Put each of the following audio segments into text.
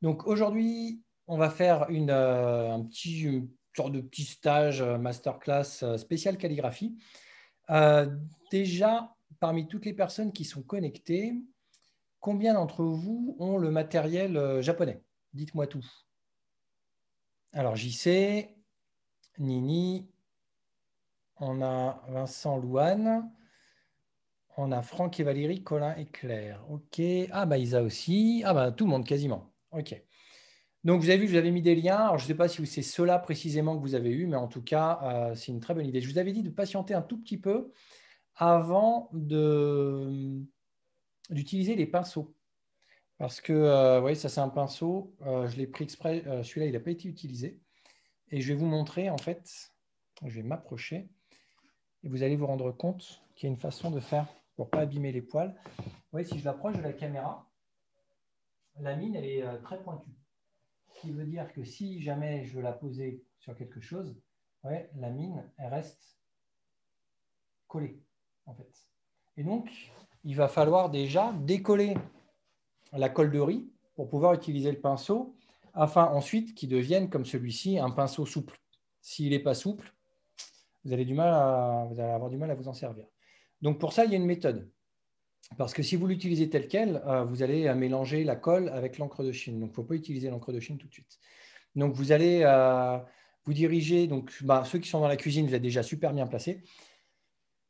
Donc aujourd'hui, on va faire une sorte de petit stage masterclass spécial calligraphie. Euh, Déjà, parmi toutes les personnes qui sont connectées, combien d'entre vous ont le matériel japonais? Dites-moi tout. Alors JC, Nini, on a Vincent Louane, on a Franck et Valérie, Colin et Claire. Ok. Ah bah Isa aussi. Ah bah tout le monde quasiment. Ok. Donc, vous avez vu, je vous avais mis des liens. Alors, je ne sais pas si c'est cela précisément que vous avez eu, mais en tout cas, c'est une très bonne idée. Je vous avais dit de patienter un tout petit peu avant d'utiliser les pinceaux. Parce que, vous voyez, ça, c'est un pinceau. Je l'ai pris exprès. Celui-là, il n'a pas été utilisé. Et je vais vous montrer, en fait, je vais m'approcher. Et vous allez vous rendre compte qu'il y a une façon de faire pour ne pas abîmer les poils. Vous voyez, si je l'approche de la caméra, la mine, elle est très pointue. Ce qui veut dire que si jamais je veux la poser sur quelque chose, ouais, la mine, elle reste collée, en fait. Et donc, il va falloir déjà décoller la colle de riz pour pouvoir utiliser le pinceau, afin ensuite qu'il devienne, comme celui-ci, un pinceau souple. S'il n'est pas souple, vous allez avoir du mal à vous en servir. Donc, pour ça, il y a une méthode. Parce que si vous l'utilisez tel quel, vous allez mélanger la colle avec l'encre de Chine. Donc, il ne faut pas utiliser l'encre de Chine tout de suite. Donc, vous allez vous diriger, donc, ceux qui sont dans la cuisine, vous êtes déjà super bien placés,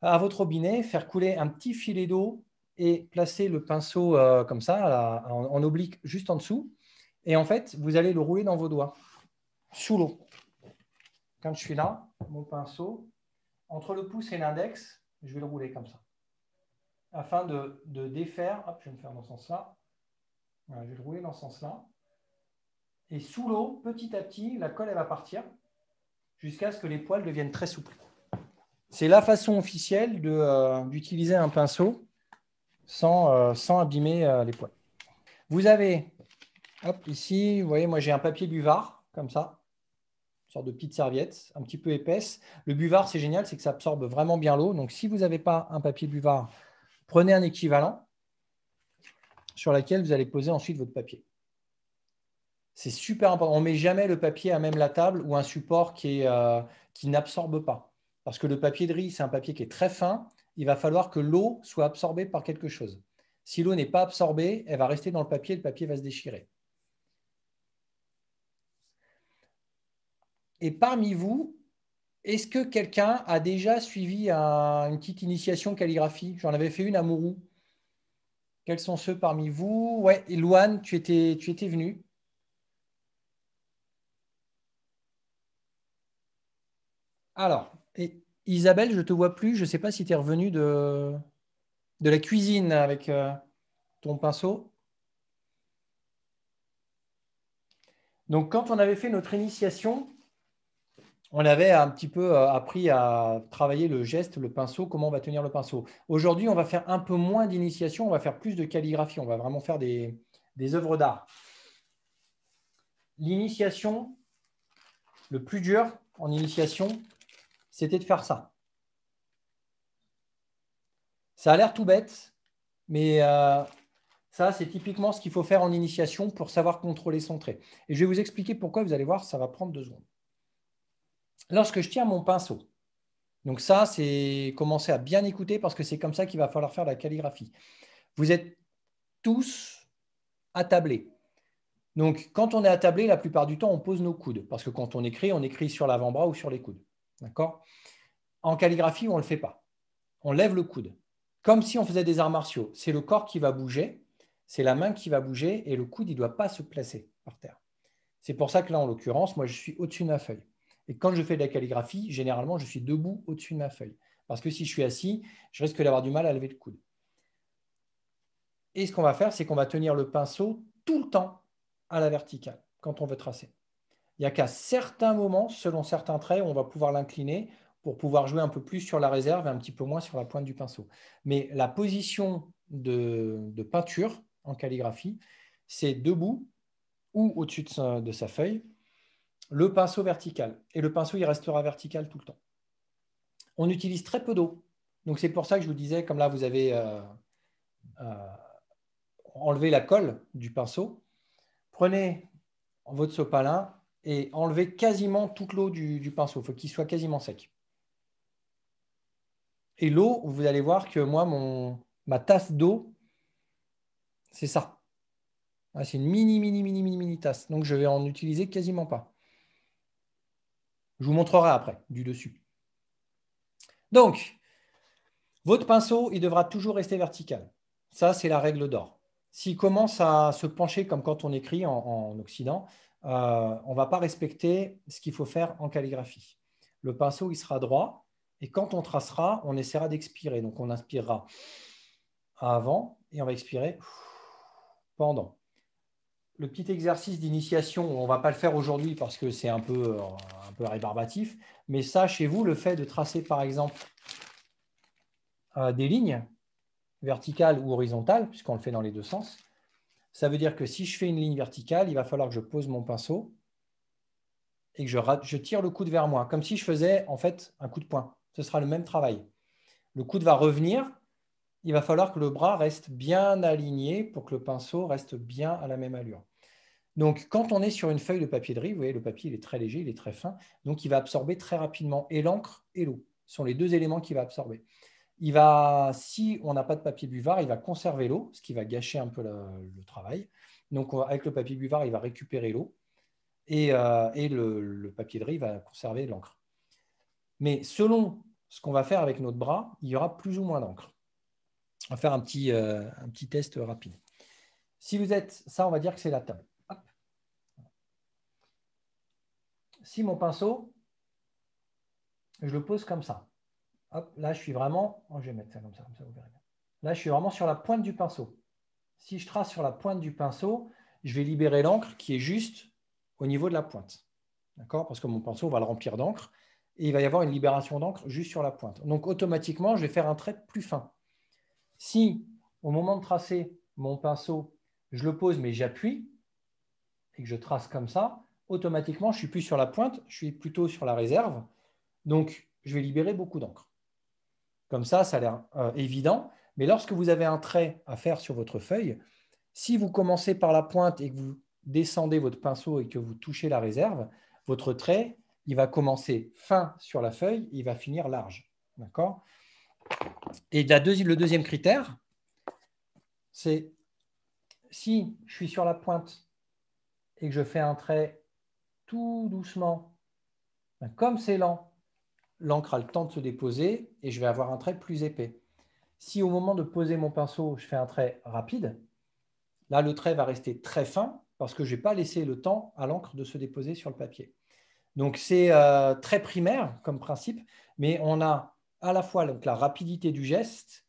à votre robinet, faire couler un petit filet d'eau et placer le pinceau comme ça, en oblique, juste en dessous. Et en fait, vous allez le rouler dans vos doigts, sous l'eau. Quand je suis là, mon pinceau, entre le pouce et l'index, je vais le rouler comme ça. Afin de défaire, hop, je vais me faire dans ce sens-là. Voilà, je vais le rouler dans ce sens-là. Et sous l'eau, petit à petit, la colle, elle va partir jusqu'à ce que les poils deviennent très souples. C'est la façon officielle d'utiliser un pinceau sans abîmer les poils. Vous avez, hop, ici, vous voyez, moi j'ai un papier buvard, comme ça, une sorte de petite serviette, un petit peu épaisse. Le buvard, c'est génial, c'est que ça absorbe vraiment bien l'eau. Donc, si vous n'avez pas un papier buvard, prenez un équivalent sur lequel vous allez poser ensuite votre papier. C'est super important. On ne met jamais le papier à même la table ou un support qui n'absorbe pas. Parce que le papier de riz, c'est un papier qui est très fin. Il va falloir que l'eau soit absorbée par quelque chose. Si l'eau n'est pas absorbée, elle va rester dans le papier va se déchirer. Et parmi vous, est-ce que quelqu'un a déjà suivi une petite initiation calligraphie? J'en avais fait une à Mourou. Quels sont ceux parmi vous? Ouais, Louane, tu étais venu. Alors, Isabelle, je ne te vois plus. Je ne sais pas si tu es revenue de la cuisine avec ton pinceau. Donc, quand on avait fait notre initiation, on avait un petit peu appris à travailler le geste, le pinceau, comment on va tenir le pinceau. Aujourd'hui, on va faire un peu moins d'initiation, on va faire plus de calligraphie, on va vraiment faire des œuvres d'art. L'initiation, le plus dur en initiation, c'était de faire ça. Ça a l'air tout bête, mais ça, c'est typiquement ce qu'il faut faire en initiation pour savoir contrôler son trait. Et je vais vous expliquer pourquoi, vous allez voir, ça va prendre 2 secondes. Lorsque je tiens mon pinceau, donc ça, c'est commencer à bien écouter parce que c'est comme ça qu'il va falloir faire la calligraphie. Vous êtes tous attablés. Donc, quand on est attablé, la plupart du temps, on pose nos coudes. Parce que quand on écrit sur l'avant-bras ou sur les coudes. D'accord? En calligraphie, on ne le fait pas. On lève le coude. Comme si on faisait des arts martiaux. C'est le corps qui va bouger, c'est la main qui va bouger et le coude, il ne doit pas se placer par terre. C'est pour ça que là, en l'occurrence, moi, je suis au-dessus de ma feuille. Et quand je fais de la calligraphie, généralement, je suis debout au-dessus de ma feuille. Parce que si je suis assis, je risque d'avoir du mal à lever le coude. Et ce qu'on va faire, c'est qu'on va tenir le pinceau tout le temps à la verticale quand on veut tracer. Il n'y a qu'à certains moments, selon certains traits, on va pouvoir l'incliner pour pouvoir jouer un peu plus sur la réserve et un petit peu moins sur la pointe du pinceau. Mais la position de peinture en calligraphie, c'est debout ou au-dessus de sa feuille, le pinceau vertical. Et le pinceau, il restera vertical tout le temps. On utilise très peu d'eau. Donc c'est pour ça que je vous disais, comme là, vous avez enlevé la colle du pinceau. prenez votre sopalin et enlevez quasiment toute l'eau du pinceau. Il faut qu'il soit quasiment sec. Et l'eau, vous allez voir que moi, ma tasse d'eau, c'est ça. C'est une mini tasse. Donc, je vais en utiliser quasiment pas. Je vous montrerai après, du dessus. Donc, votre pinceau, il devra toujours rester vertical. Ça, c'est la règle d'or. S'il commence à se pencher comme quand on écrit en Occident, on ne va pas respecter ce qu'il faut faire en calligraphie. Le pinceau, il sera droit. Et quand on tracera, on essaiera d'expirer. Donc, on inspirera avant et on va expirer pendant. Le petit exercice d'initiation, on ne va pas le faire aujourd'hui parce que c'est un peu rébarbatif. Mais ça, chez vous, le fait de tracer, par exemple, des lignes verticales ou horizontales, puisqu'on le fait dans les deux sens, ça veut dire que si je fais une ligne verticale, il va falloir que je pose mon pinceau et que je tire le coude vers moi, comme si je faisais en fait un coup de poing. Ce sera le même travail. Le coude va revenir. Il va falloir que le bras reste bien aligné pour que le pinceau reste bien à la même allure. Donc, quand on est sur une feuille de papier de riz, vous voyez, le papier il est très léger, il est très fin, donc il va absorber très rapidement. Et l'encre et l'eau sont les deux éléments qu'il va absorber. Si on n'a pas de papier buvard, il va conserver l'eau, ce qui va gâcher un peu le travail. Donc, avec le papier buvard, il va récupérer l'eau et le papier de riz va conserver l'encre. Mais selon ce qu'on va faire avec notre bras, il y aura plus ou moins d'encre. On va faire un petit test rapide. Si vous êtes, ça, on va dire que c'est la table. Hop. Si mon pinceau, je le pose comme ça. Hop, là, je suis vraiment, je vais mettre ça comme ça, vous verrez bien. Là, je suis vraiment sur la pointe du pinceau. Si je trace sur la pointe du pinceau, je vais libérer l'encre qui est juste au niveau de la pointe. D'accord? Parce que mon pinceau va le remplir d'encre et il va y avoir une libération d'encre juste sur la pointe. Donc, automatiquement, je vais faire un trait plus fin. Si, au moment de tracer mon pinceau, je le pose mais j'appuie et que je trace comme ça, automatiquement, je ne suis plus sur la pointe, je suis plutôt sur la réserve. Donc, je vais libérer beaucoup d'encre. Comme ça a l'air évident. Mais lorsque vous avez un trait à faire sur votre feuille, si vous commencez par la pointe et que vous descendez votre pinceau et que vous touchez la réserve, votre trait, il va commencer fin sur la feuille, il va finir large. D'accord? Et le deuxième critère, c'est si je suis sur la pointe et que je fais un trait tout doucement, comme c'est lent, l'encre a le temps de se déposer et je vais avoir un trait plus épais. Si au moment de poser mon pinceau, je fais un trait rapide, là, le trait va rester très fin parce que je n'ai pas laissé le temps à l'encre de se déposer sur le papier. Donc, c'est très primaire comme principe, mais on a à la fois donc, la rapidité du geste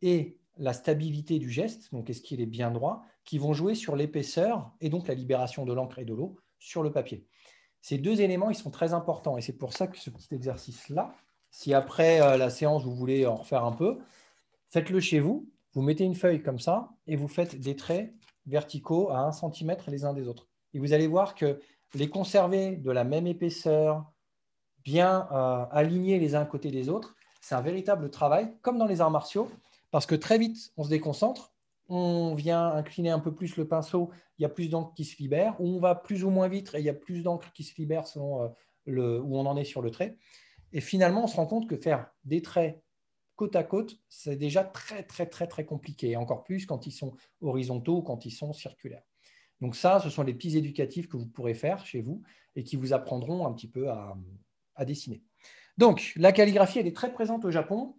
et la stabilité du geste, donc est-ce qu'il est bien droit, qui vont jouer sur l'épaisseur et donc la libération de l'encre et de l'eau sur le papier. Ces deux éléments, ils sont très importants et c'est pour ça que ce petit exercice-là, si après la séance, vous voulez en refaire un peu, faites-le chez vous. Vous mettez une feuille comme ça et vous faites des traits verticaux à 1 cm les uns des autres. Et vous allez voir que les conserver de la même épaisseur, bien alignés les uns à côté des autres, c'est un véritable travail, comme dans les arts martiaux, parce que très vite, on se déconcentre, on vient incliner un peu plus le pinceau, il y a plus d'encre qui se libère, ou on va plus ou moins vite et il y a plus d'encre qui se libère selon où on en est sur le trait. Et finalement, on se rend compte que faire des traits côte à côte, c'est déjà très, très, très, très compliqué, et encore plus quand ils sont horizontaux ou quand ils sont circulaires. Donc ça, ce sont les petits éducatifs que vous pourrez faire chez vous et qui vous apprendront un petit peu à dessiner. Donc, la calligraphie, elle est très présente au Japon.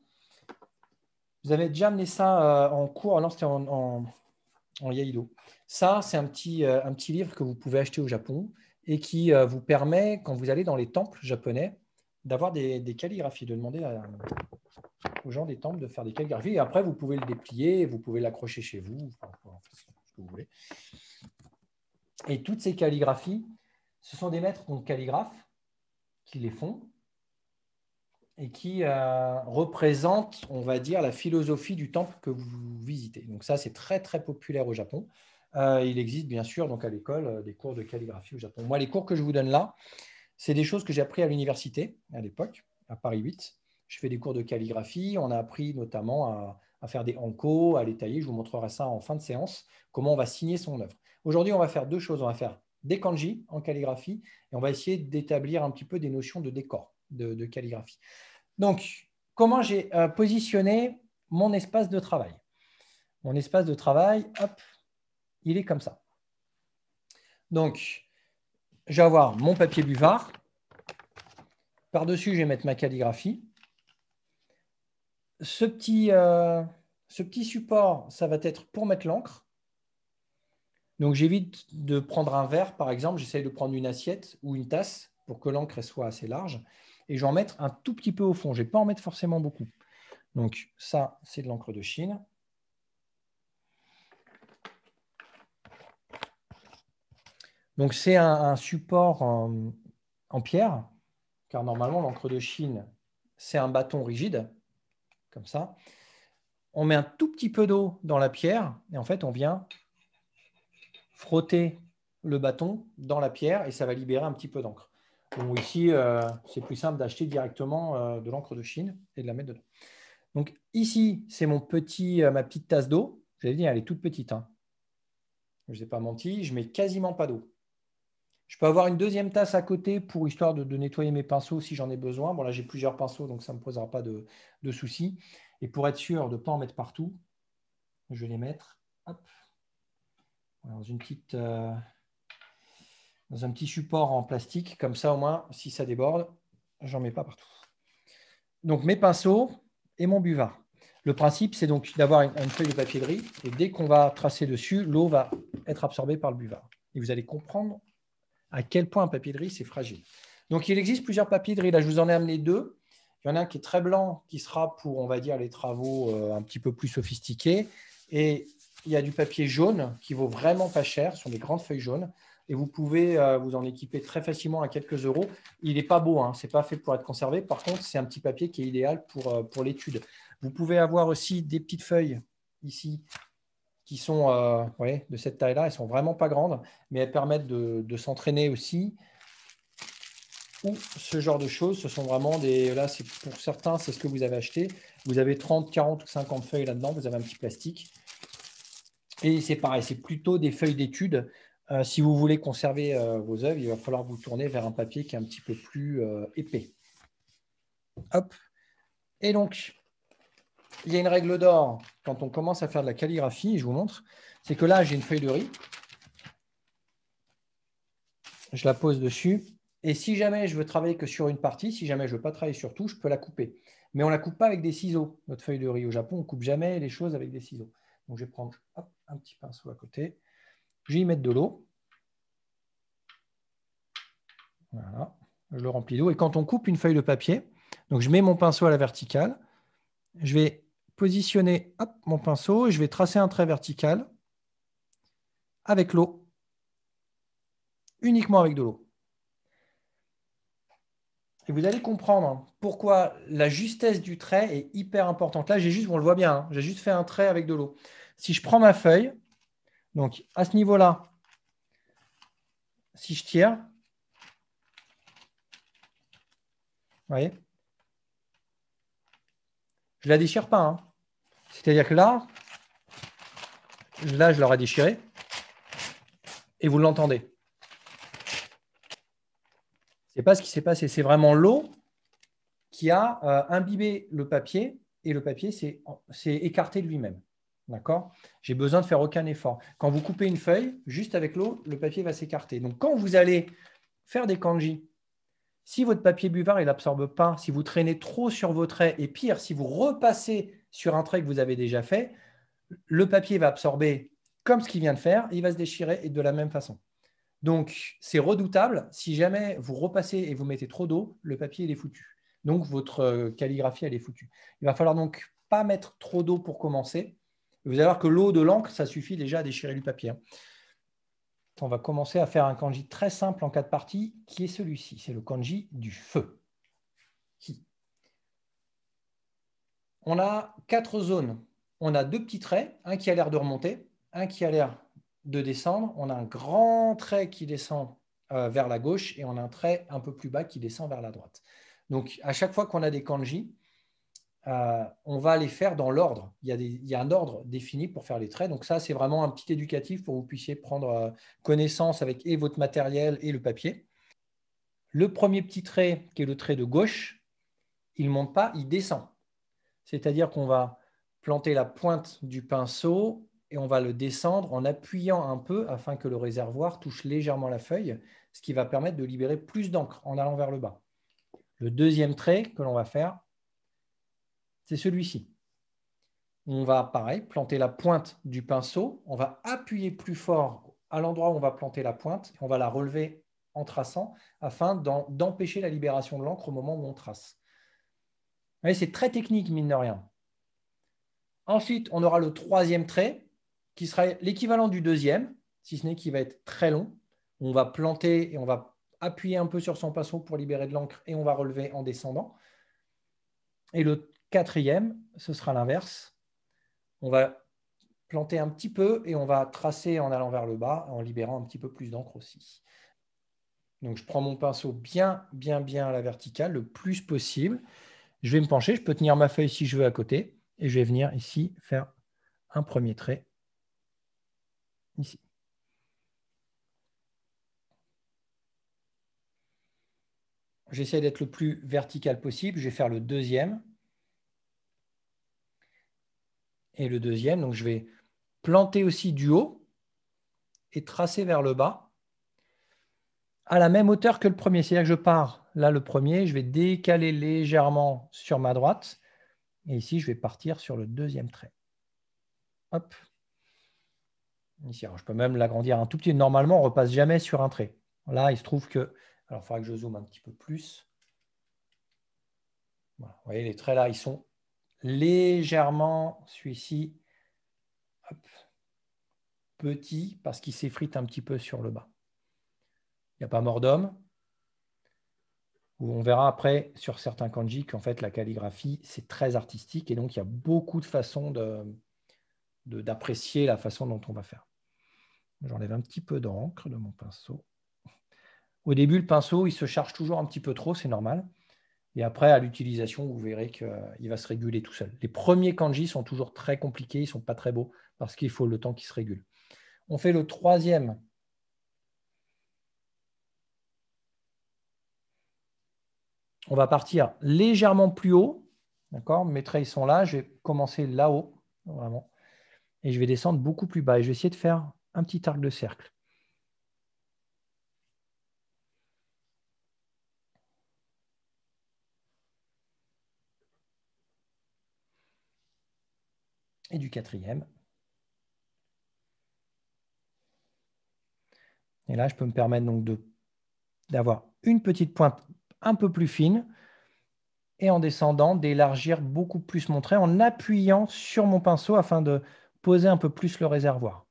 Vous avez déjà amené ça en cours, non, c'était en Yaido. Ça, c'est un petit livre que vous pouvez acheter au Japon et qui vous permet, quand vous allez dans les temples japonais, d'avoir des calligraphies, de demander aux gens des temples de faire des calligraphies. Et après, vous pouvez le déplier, vous pouvez l'accrocher chez vous, enfin, ce que vous voulez. Et toutes ces calligraphies, ce sont des maîtres donc calligraphes qui les font et qui représentent, on va dire, la philosophie du temple que vous visitez. Donc ça, c'est très, très populaire au Japon. Il existe bien sûr donc à l'école des cours de calligraphie au Japon. Moi, les cours que je vous donne là, c'est des choses que j'ai appris à l'université à l'époque, à Paris 8. Je fais des cours de calligraphie. On a appris notamment à à faire des hankos, à les tailler. Je vous montrerai ça en fin de séance, comment on va signer son œuvre. Aujourd'hui, on va faire deux choses. On va faire des kanji en calligraphie et on va essayer d'établir un petit peu des notions de décor, de calligraphie. Donc, comment j'ai positionné mon espace de travail? Mon espace de travail, hop, il est comme ça. Donc, je vais avoir mon papier buvard. Par-dessus, je vais mettre ma calligraphie. Ce petit support, ça va être pour mettre l'encre. Donc, j'évite de prendre un verre, par exemple. J'essaye de prendre une assiette ou une tasse pour que l'encre soit assez large. Et je vais en mettre un tout petit peu au fond. Je ne vais pas en mettre forcément beaucoup. Donc, ça, c'est de l'encre de Chine. Donc, c'est un support en pierre, car normalement, l'encre de Chine, c'est un bâton rigide, comme ça. On met un tout petit peu d'eau dans la pierre et en fait, on vient frotter le bâton dans la pierre et ça va libérer un petit peu d'encre. Donc ici, c'est plus simple d'acheter directement de l'encre de Chine et de la mettre dedans. Donc ici, c'est ma petite tasse d'eau. Vous avez dit, elle est toute petite, hein. Je ne vous ai pas menti, je mets quasiment pas d'eau. Je peux avoir une deuxième tasse à côté pour histoire de nettoyer mes pinceaux si j'en ai besoin. Bon, là, j'ai plusieurs pinceaux, donc ça ne me posera pas de soucis. Et pour être sûr de ne pas en mettre partout, je vais les mettre hop, dans un petit support en plastique. Comme ça, au moins, si ça déborde, j'en mets pas partout. Donc, mes pinceaux et mon buvard. Le principe, c'est donc d'avoir une feuille de papier de riz. Et dès qu'on va tracer dessus, l'eau va être absorbée par le buvard. Et vous allez comprendre à quel point un papier de riz, c'est fragile. Donc, il existe plusieurs papiers de riz. Là, je vous en ai amené deux. Il y en a un qui est très blanc, qui sera pour, on va dire, les travaux un petit peu plus sophistiqués. Et il y a du papier jaune qui vaut vraiment pas cher. Ce sont des grandes feuilles jaunes. Et vous pouvez vous en équiper très facilement à quelques euros. Il n'est pas beau, hein. Ce n'est pas fait pour être conservé. Par contre, c'est un petit papier qui est idéal pour l'étude. Vous pouvez avoir aussi des petites feuilles ici qui sont de cette taille-là. Elles ne sont vraiment pas grandes, mais elles permettent de s'entraîner aussi. Ou ce genre de choses, ce sont vraiment des… Là, pour certains, c'est ce que vous avez acheté. Vous avez 30, 40 ou 50 feuilles là-dedans. Vous avez un petit plastique. Et c'est pareil, c'est plutôt des feuilles d'études. Si vous voulez conserver vos œuvres, il va falloir vous tourner vers un papier qui est un petit peu plus épais. Hop. Et donc, il y a une règle d'or quand on commence à faire de la calligraphie, je vous montre, c'est que là, j'ai une feuille de riz. Je la pose dessus. Et si jamais je veux travailler que sur une partie, si jamais je ne veux pas travailler sur tout, je peux la couper. Mais on ne la coupe pas avec des ciseaux, notre feuille de riz. Au Japon, on ne coupe jamais les choses avec des ciseaux. Donc, je vais prendre hop, un petit pinceau à côté. Je vais y mettre de l'eau. Voilà. Je le remplis d'eau. Et quand on coupe une feuille de papier, donc je mets mon pinceau à la verticale. Je vais positionner hop, mon pinceau et je vais tracer un trait vertical avec l'eau. Uniquement avec de l'eau. Et vous allez comprendre pourquoi la justesse du trait est hyper importante. Là, on le voit bien, hein, j'ai juste fait un trait avec de l'eau. Si je prends ma feuille, donc à ce niveau-là, si je tire, vous voyez, je ne la déchire pas, hein. C'est-à-dire que là, je l'aurais déchiré et vous l'entendez. Ce n'est pas ce qui s'est passé, c'est vraiment l'eau qui a imbibé le papier et le papier s'est écarté de lui-même. D'accord ? J'ai besoin de faire aucun effort. Quand vous coupez une feuille, juste avec l'eau, le papier va s'écarter. Donc, quand vous allez faire des kanji, si votre papier buvard n'absorbe pas, si vous traînez trop sur vos traits, et pire, si vous repassez sur un trait que vous avez déjà fait, le papier va absorber comme ce qu'il vient de faire, et il va se déchirer et de la même façon. Donc, c'est redoutable. Si jamais vous repassez et vous mettez trop d'eau, le papier il est foutu. Donc, votre calligraphie, elle est foutue. Il va falloir donc pas mettre trop d'eau pour commencer. Vous allez voir que l'eau de l'encre, ça suffit déjà à déchirer le papier. On va commencer à faire un kanji très simple en 4 parties, qui est celui-ci. C'est le kanji du feu. On a 4 zones. On a 2 petits traits, un qui a l'air de remonter, un qui a l'air de descendre. On a un grand trait qui descend vers la gauche et on a un trait un peu plus bas qui descend vers la droite. Donc, à chaque fois qu'on a des kanji, on va les faire dans l'ordre. Il y a un ordre défini pour faire les traits. Donc ça, c'est vraiment un petit éducatif pour que vous puissiez prendre connaissance avec et votre matériel et le papier. Le premier petit trait, qui est le trait de gauche, il ne monte pas, il descend. C'est-à-dire qu'on va planter la pointe du pinceau et on va le descendre en appuyant un peu afin que le réservoir touche légèrement la feuille, ce qui va permettre de libérer plus d'encre en allant vers le bas. Le deuxième trait que l'on va faire, c'est celui-ci. On va, pareil, planter la pointe du pinceau. On va appuyer plus fort à l'endroit où on va planter la pointe. On va la relever en traçant afin d'empêcher la libération de l'encre au moment où on trace. C'est très technique, mine de rien. Ensuite, on aura le troisième trait qui sera l'équivalent du deuxième, si ce n'est qu'il va être très long. On va planter et on va appuyer un peu sur son pinceau pour libérer de l'encre et on va relever en descendant. Et le quatrième, ce sera l'inverse. On va planter un petit peu et on va tracer en allant vers le bas, en libérant un petit peu plus d'encre aussi. Donc, je prends mon pinceau bien à la verticale, le plus possible. Je vais me pencher, je peux tenir ma feuille si je veux à côté, et je vais venir ici faire un premier trait, ici. J'essaie d'être le plus vertical possible. Je vais faire le deuxième. Et le deuxième, donc je vais planter aussi du haut et tracer vers le bas à la même hauteur que le premier. C'est-à-dire que je pars là, le premier, je vais décaler légèrement sur ma droite. Et ici, je vais partir sur le deuxième trait. Hop. Ici, alors je peux même l'agrandir un tout petit. Normalement, on ne repasse jamais sur un trait. Là, il se trouve que... Alors, il faudra que je zoome un petit peu plus. Voilà. Vous voyez, les traits là, ils sont légèrement, celui-ci, petit, parce qu'il s'effrite un petit peu sur le bas. Il n'y a pas mort d'homme. On verra après sur certains kanji qu'en fait, la calligraphie, c'est très artistique et donc il y a beaucoup de façons d'apprécier la façon dont on va faire. J'enlève un petit peu d'encre de mon pinceau. Au début, le pinceau, il se charge toujours un petit peu trop, c'est normal. Et après, à l'utilisation, vous verrez qu'il va se réguler tout seul. Les premiers kanji sont toujours très compliqués, ils ne sont pas très beaux parce qu'il faut le temps qu'ils se régulent. On fait le troisième. On va partir légèrement plus haut. D'accord? Mes traits ils sont là. Je vais commencer là-haut, vraiment. Et je vais descendre beaucoup plus bas. Et je vais essayer de faire un petit arc de cercle. Et du quatrième. Et là, je peux me permettre donc d'avoir une petite pointe un peu plus fine et en descendant, d'élargir beaucoup plus mon trait en appuyant sur mon pinceau afin de poser un peu plus le réservoir.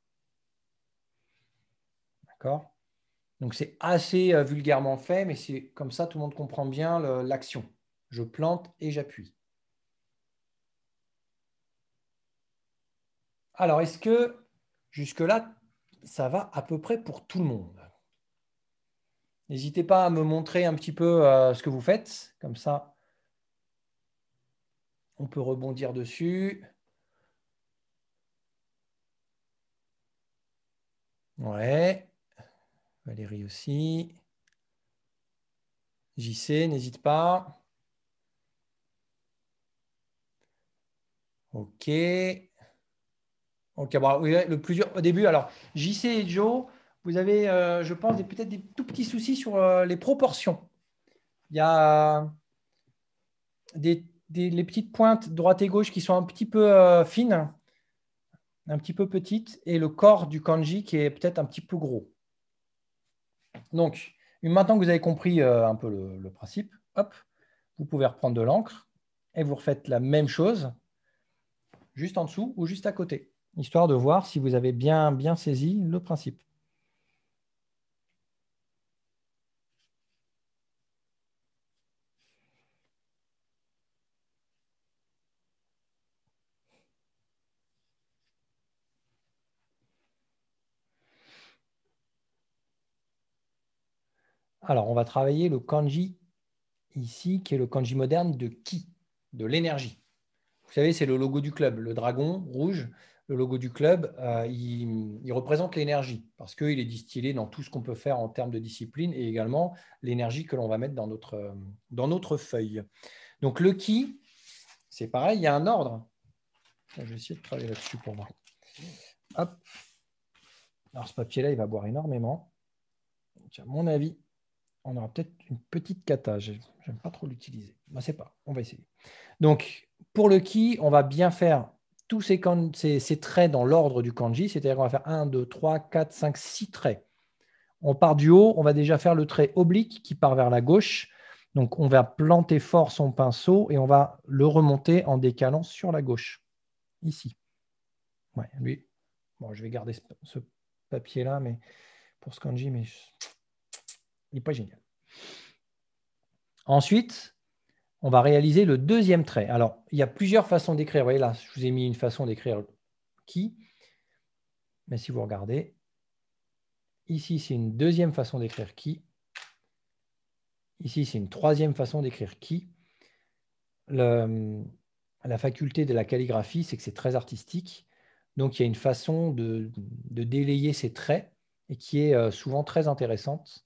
D'accord? Donc, c'est assez vulgairement fait, mais c'est comme ça, tout le monde comprend bien l'action. Je plante et j'appuie. Alors, est-ce que jusque-là, ça va à peu près pour tout le monde? N'hésitez pas à me montrer un petit peu ce que vous faites. Comme ça, on peut rebondir dessus. Ouais. Valérie aussi. JC, n'hésite pas. OK. OK, bon, oui, le plus dur au début. Alors, JC et Joe, vous avez, je pense, peut-être des tout petits soucis sur les proportions. Il y a les petites pointes droite et gauche qui sont un petit peu fines, un petit peu petites, et le corps du kanji qui est peut-être un petit peu gros. Donc, maintenant que vous avez compris un peu le principe, hop, vous pouvez reprendre de l'encre et vous refaites la même chose juste en dessous ou juste à côté, histoire de voir si vous avez bien saisi le principe. Alors, on va travailler le kanji ici, qui est le kanji moderne de ki, de l'énergie. Vous savez, c'est le logo du club, le dragon rouge. Le logo du club, il représente l'énergie parce qu'il est distillé dans tout ce qu'on peut faire en termes de discipline et également l'énergie que l'on va mettre dans notre feuille. Donc, le ki, c'est pareil, il y a un ordre. Je vais essayer de travailler là-dessus pour moi. Hop. Alors, ce papier-là, il va boire énormément. Donc, à mon avis, on aura peut-être une petite cata. Je n'aime pas trop l'utiliser. Ben, c'est pas. On va essayer. Donc, pour le ki, on va bien faire tous ces traits dans l'ordre du kanji, c'est-à-dire qu'on va faire 1, 2, 3, 4, 5, 6 traits. On part du haut, on va déjà faire le trait oblique qui part vers la gauche. Donc, on va planter fort son pinceau et on va le remonter en décalant sur la gauche, ici. Ouais, lui, bon, je vais garder ce papier-là, mais pour ce kanji, mais il n'est pas génial. Ensuite, on va réaliser le deuxième trait. Alors, il y a plusieurs façons d'écrire. Vous voyez là, je vous ai mis une façon d'écrire ki. Mais si vous regardez, ici, c'est une deuxième façon d'écrire ki. Ici, c'est une troisième façon d'écrire ki. La faculté de la calligraphie, c'est que c'est très artistique. Donc, il y a une façon de délayer ces traits et qui est souvent très intéressante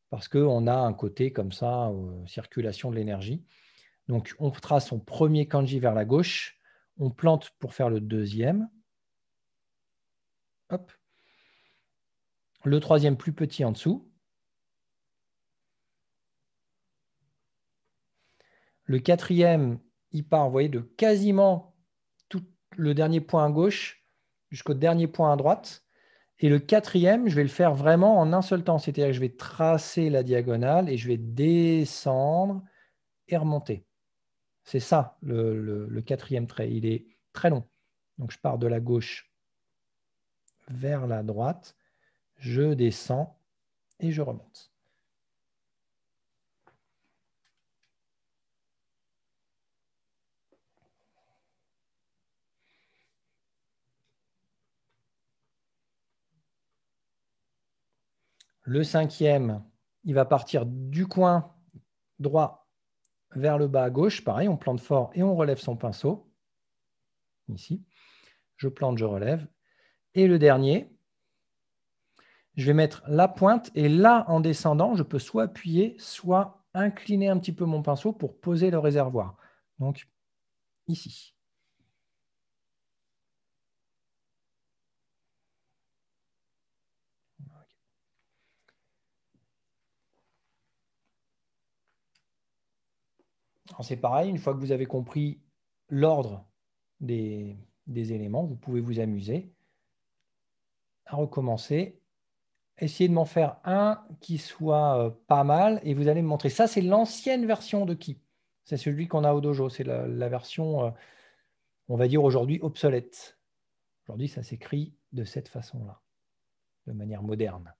parce qu'on a un côté comme ça, circulation de l'énergie. Donc, on trace son premier kanji vers la gauche. On plante pour faire le deuxième. Hop. Le troisième plus petit en dessous. Le quatrième, il part, vous voyez, de quasiment tout le dernier point à gauche jusqu'au dernier point à droite. Et le quatrième, je vais le faire vraiment en un seul temps. C'est-à-dire que je vais tracer la diagonale et je vais descendre et remonter. C'est ça, le quatrième trait. Il est très long. Donc, je pars de la gauche vers la droite. Je descends et je remonte. Le cinquième, il va partir du coin droit vers le bas à gauche. Pareil, on plante fort et on relève son pinceau. Ici, je plante, je relève. Et le dernier, je vais mettre la pointe et là, en descendant, je peux soit appuyer, soit incliner un petit peu mon pinceau pour poser le réservoir. Donc, ici. C'est pareil, une fois que vous avez compris l'ordre des éléments, vous pouvez vous amuser à recommencer. Essayez de m'en faire un qui soit pas mal et vous allez me montrer. Ça, c'est l'ancienne version de Ki. C'est celui qu'on a au dojo. C'est la version, on va dire aujourd'hui, obsolète. Aujourd'hui, ça s'écrit de cette façon-là, de manière moderne.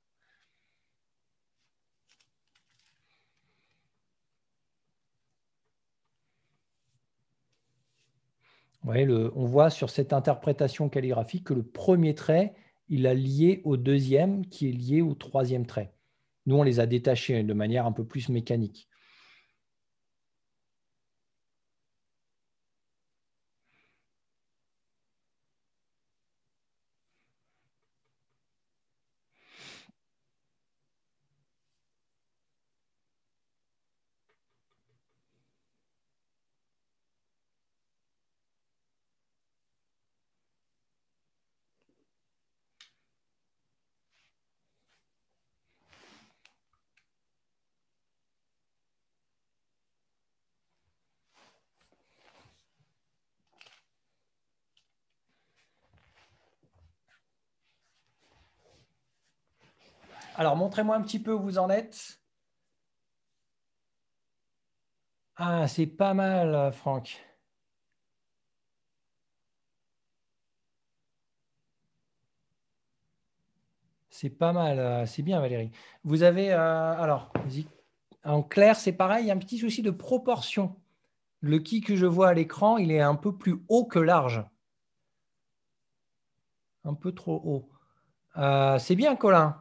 Vous voyez, on voit sur cette interprétation calligraphique que le premier trait, il a lié au deuxième qui est lié au troisième trait. Nous, on les a détachés de manière un peu plus mécanique. Alors, montrez-moi un petit peu où vous en êtes. Ah, c'est pas mal, Franck. C'est pas mal, c'est bien, Valérie. Vous avez, alors, en clair, c'est pareil, il y a un petit souci de proportion. Le ki que je vois à l'écran, il est un peu plus haut que large. Un peu trop haut. C'est bien, Colin.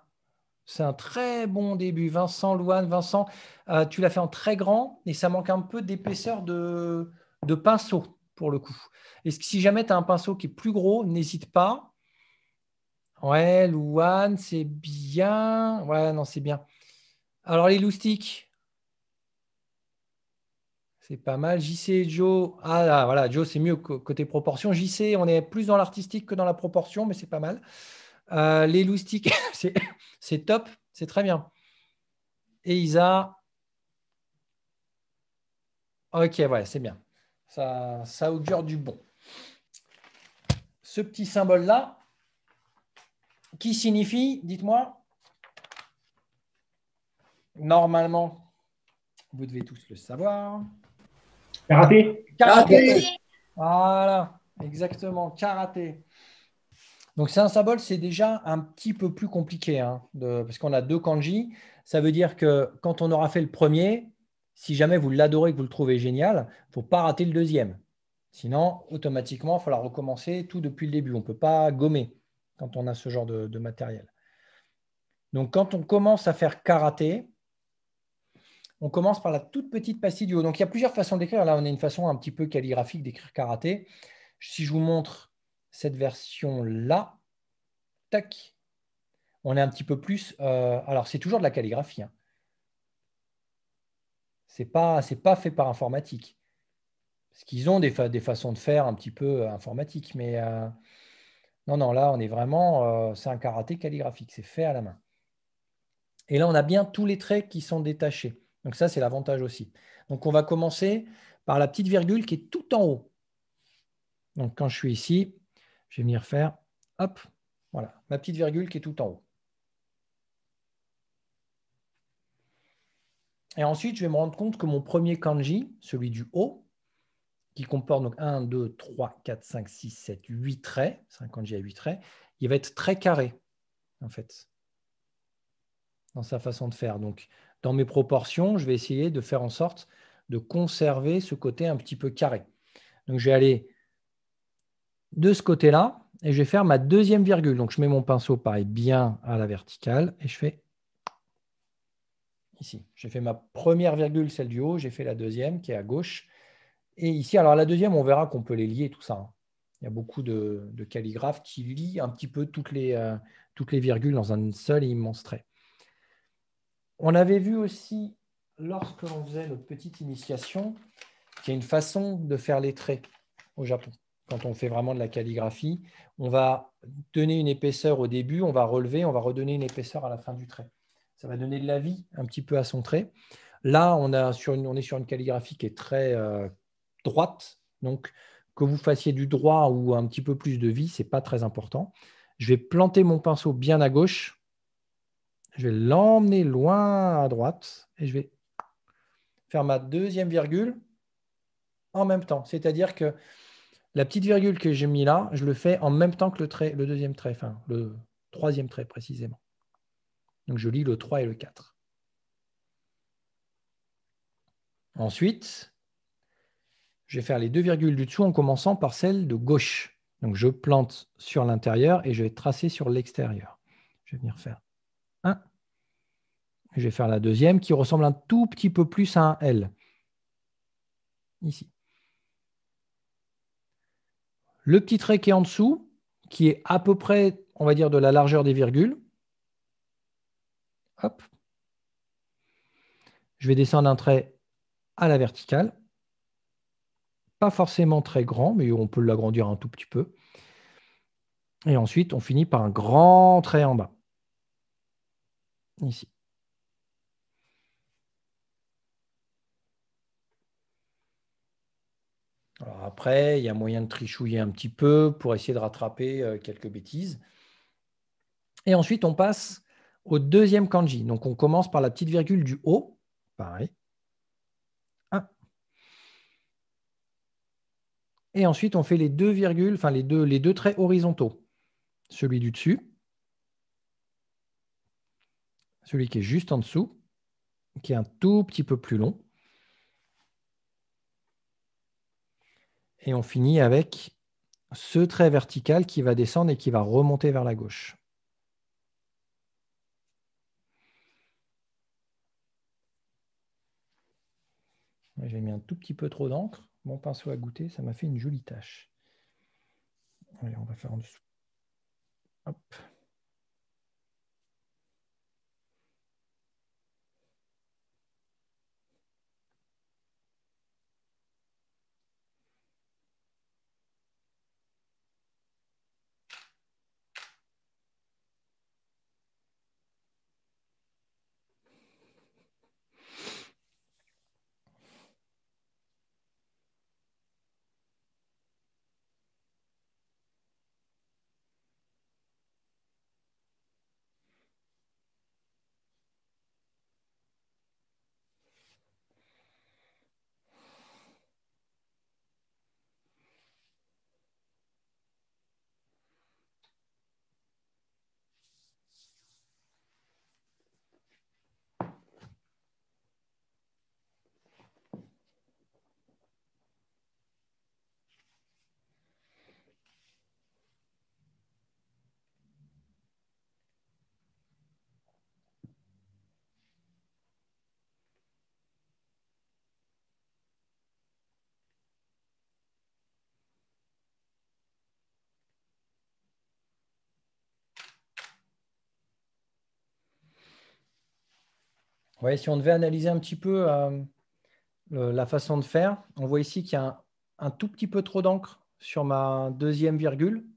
C'est un très bon début. Vincent, Louane, Vincent, tu l'as fait en très grand et ça manque un peu d'épaisseur de pinceau. pour le coup. Et si jamais tu as un pinceau qui est plus gros, n'hésite pas. Ouais, Louane, c'est bien. Ouais, non, c'est bien. Alors, les loustiques, c'est pas mal. JC et Joe. Ah là, voilà, Joe, c'est mieux côté proportion. JC, on est plus dans l'artistique que dans la proportion, mais c'est pas mal. Les loustiques, c'est top, c'est très bien. Et Isa. Ok, ouais, c'est bien. Ça augure du bon. Ce petit symbole-là, qui signifie, dites-moi, normalement, vous devez tous le savoir. Karaté. Karaté. Voilà, exactement, karaté. Donc, c'est un symbole, c'est déjà un petit peu plus compliqué, hein, parce qu'on a 2 kanji. Ça veut dire que quand on aura fait le premier, si jamais vous l'adorez, que vous le trouvez génial, il ne faut pas rater le deuxième. Sinon, automatiquement, il va falloir recommencer tout depuis le début. On ne peut pas gommer quand on a ce genre de matériel. Donc, quand on commence à faire karaté, on commence par la toute petite pastille du haut. Donc, il y a plusieurs façons d'écrire. Là, on a une façon un petit peu calligraphique d'écrire karaté. Si je vous montre cette version-là, tac, on est un petit peu plus… alors, c'est toujours de la calligraphie. Hein. Ce n'est pas fait par informatique. Parce qu'ils ont des façons de faire un petit peu informatiques. Mais non, non, là, on est vraiment… c'est un karaté calligraphique. C'est fait à la main. Et là, on a bien tous les traits qui sont détachés. Donc ça, c'est l'avantage aussi. Donc on va commencer par la petite virgule qui est tout en haut. Donc quand je suis ici, je vais venir faire, hop, voilà, ma petite virgule qui est tout en haut. Et ensuite, je vais me rendre compte que mon premier kanji, celui du haut, qui comporte donc 1, 2, 3, 4, 5, 6, 7, 8 traits, c'est un kanji à 8 traits, il va être très carré, en fait, dans sa façon de faire. Donc, dans mes proportions, je vais essayer de faire en sorte de conserver ce côté un petit peu carré. Donc, je vais aller de ce côté-là et je vais faire ma deuxième virgule. Donc, je mets mon pinceau, pareil, bien à la verticale et je fais ici. J'ai fait ma première virgule, celle du haut, j'ai fait la deuxième qui est à gauche. Et ici, alors la deuxième, on verra qu'on peut les lier, tout ça. Hein. Il y a beaucoup de calligraphes qui lient un petit peu toutes les virgules dans un seul et immense trait. On avait vu aussi, lorsque l'on faisait notre petite initiation, qu'il y a une façon de faire les traits au Japon. Quand on fait vraiment de la calligraphie, on va donner une épaisseur au début, on va relever, on va redonner une épaisseur à la fin du trait. Ça va donner de la vie un petit peu à son trait. Là, on est sur une calligraphie qui est très droite. Donc, que vous fassiez du droit ou un petit peu plus de vie, ce n'est pas très important. Je vais planter mon pinceau bien à gauche. Je vais l'emmener loin à droite et je vais faire ma deuxième virgule en même temps. C'est-à-dire que la petite virgule que j'ai mis là, je le fais en même temps que le deuxième trait, enfin le troisième trait précisément. Donc, je lis le 3 et le 4. Ensuite, je vais faire les 2 virgules du dessous en commençant par celle de gauche. Donc, je plante sur l'intérieur et je vais tracer sur l'extérieur. Je vais venir faire 1. Je vais faire la deuxième qui ressemble un tout petit peu plus à un L. Ici. Le petit trait qui est en dessous, qui est à peu près, on va dire, de la largeur des virgules. Hop. Je vais descendre un trait à la verticale. Pas forcément très grand, mais on peut l'agrandir un tout petit peu. Et ensuite, on finit par un grand trait en bas. Ici. Alors après, il y a moyen de trichouiller un petit peu pour essayer de rattraper quelques bêtises. Et ensuite, on passe au deuxième kanji. Donc, on commence par la petite virgule du haut. Pareil. 1. Et ensuite, on fait les deux virgules, enfin les deux traits horizontaux. Celui du dessus, celui qui est juste en dessous, qui est un tout petit peu plus long. Et on finit avec ce trait vertical qui va descendre et qui va remonter vers la gauche. J'ai mis un tout petit peu trop d'encre. mon pinceau à goûter, ça m'a fait une jolie tache. Allez, on va faire en dessous. Hop. Ouais, si on devait analyser un petit peu la façon de faire, on voit ici qu'il y a un tout petit peu trop d'encre sur ma deuxième virgule.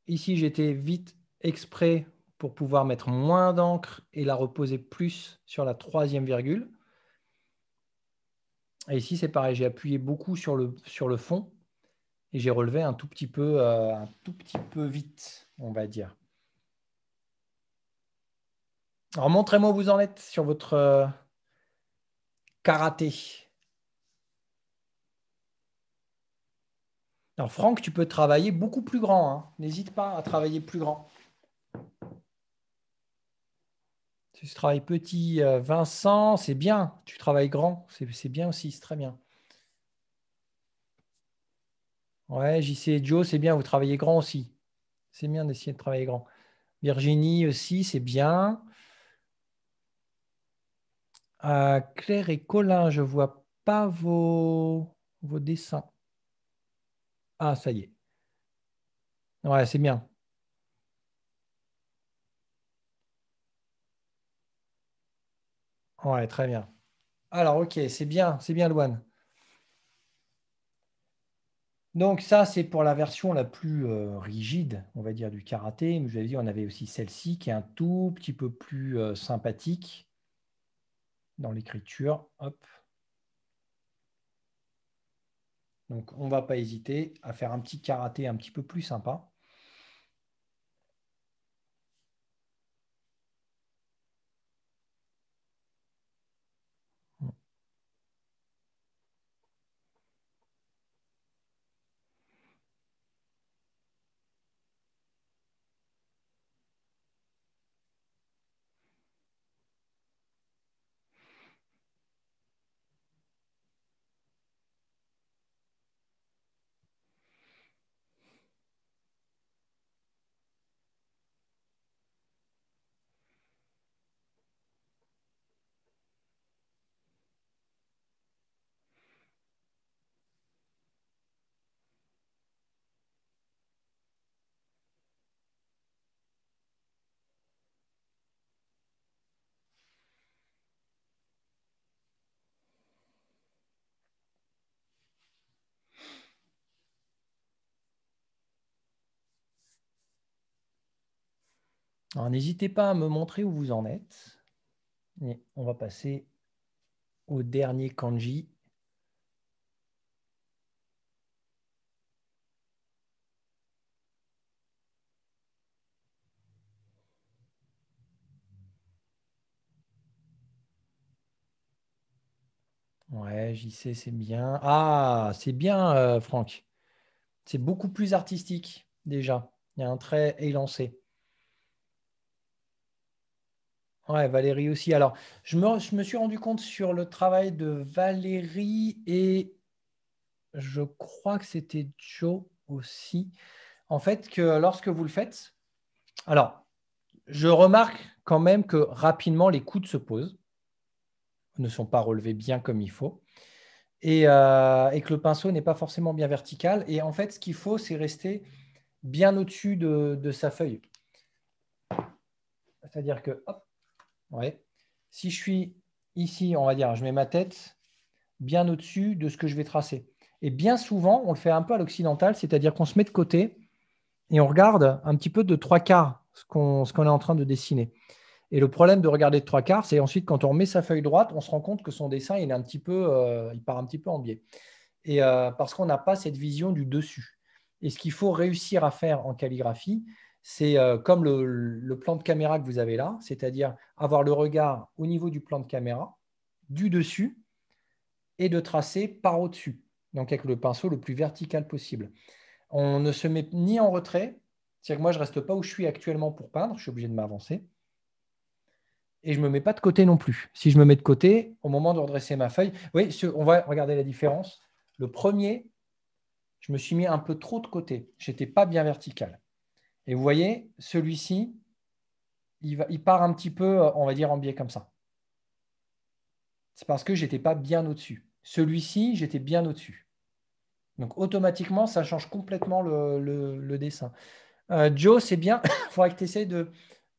Ici, j'étais vite exprès pour pouvoir mettre moins d'encre et la reposer plus sur la troisième virgule. Et ici, c'est pareil, j'ai appuyé beaucoup sur le fond et j'ai relevé un tout petit peu vite, on va dire. Alors, montrez-moi où vous en êtes sur votre karaté. Alors, Franck, tu peux travailler beaucoup plus grand, hein. N'hésite pas à travailler plus grand. Si tu travailles petit, Vincent, c'est bien. Tu travailles grand, c'est bien aussi, c'est très bien. Ouais, JC et Joe, c'est bien, vous travaillez grand aussi. C'est bien d'essayer de travailler grand. Virginie aussi, c'est bien. Claire et Colin, je ne vois pas vos dessins. Ah, ça y est. Ouais, c'est bien. Ouais, très bien. Alors, ok, c'est bien, Louane. Donc, ça, c'est pour la version la plus rigide, on va dire, du karaté. Mais je vous avais dit, on avait aussi celle-ci qui est un tout petit peu plus sympathique dans l'écriture. Hop. Donc, on ne va pas hésiter à faire un petit karaté un petit peu plus sympa. Alors, n'hésitez pas à me montrer où vous en êtes. Et on va passer au dernier kanji. Ouais, j'y sais, c'est bien. Ah, c'est bien, Franck. C'est beaucoup plus artistique, déjà. Il y a un trait élancé. Ouais, Valérie aussi. Alors, je me suis rendu compte sur le travail de Valérie et je crois que c'était Joe aussi. En fait, que lorsque vous le faites, alors, je remarque quand même que rapidement, les coudes se posent, ne sont pas relevés bien comme il faut. et que le pinceau n'est pas forcément bien vertical. Et en fait, ce qu'il faut, c'est rester bien au-dessus de sa feuille. C'est-à-dire que, hop, ouais, si je suis ici, on va dire, je mets ma tête bien au-dessus de ce que je vais tracer. Et bien souvent, on le fait un peu à l'occidental, c'est-à-dire qu'on se met de côté et on regarde un petit peu de trois quarts ce qu'on est en train de dessiner. Et le problème de regarder de trois quarts, c'est ensuite quand on remet sa feuille droite, on se rend compte que son dessin, il part un petit peu en biais. Et parce qu'on n'a pas cette vision du dessus. Et ce qu'il faut réussir à faire en calligraphie, c'est comme le plan de caméra que vous avez là, c'est-à-dire avoir le regard au niveau du plan de caméra, du dessus, et de tracer par au-dessus, donc avec le pinceau le plus vertical possible. On ne se met ni en retrait, c'est-à-dire que moi je ne reste pas où je suis actuellement pour peindre, je suis obligé de m'avancer, et je ne me mets pas de côté non plus. Si je me mets de côté, au moment de redresser ma feuille, oui, on va regarder la différence. Le premier, je me suis mis un peu trop de côté, je n'étais pas bien vertical. Et vous voyez, celui-ci, il part un petit peu, on va dire, en biais comme ça. C'est parce que je n'étais pas bien au-dessus. Celui-ci, j'étais bien au-dessus. Donc, automatiquement, ça change complètement le dessin. Joe, c'est bien. Il faudrait que tu essaies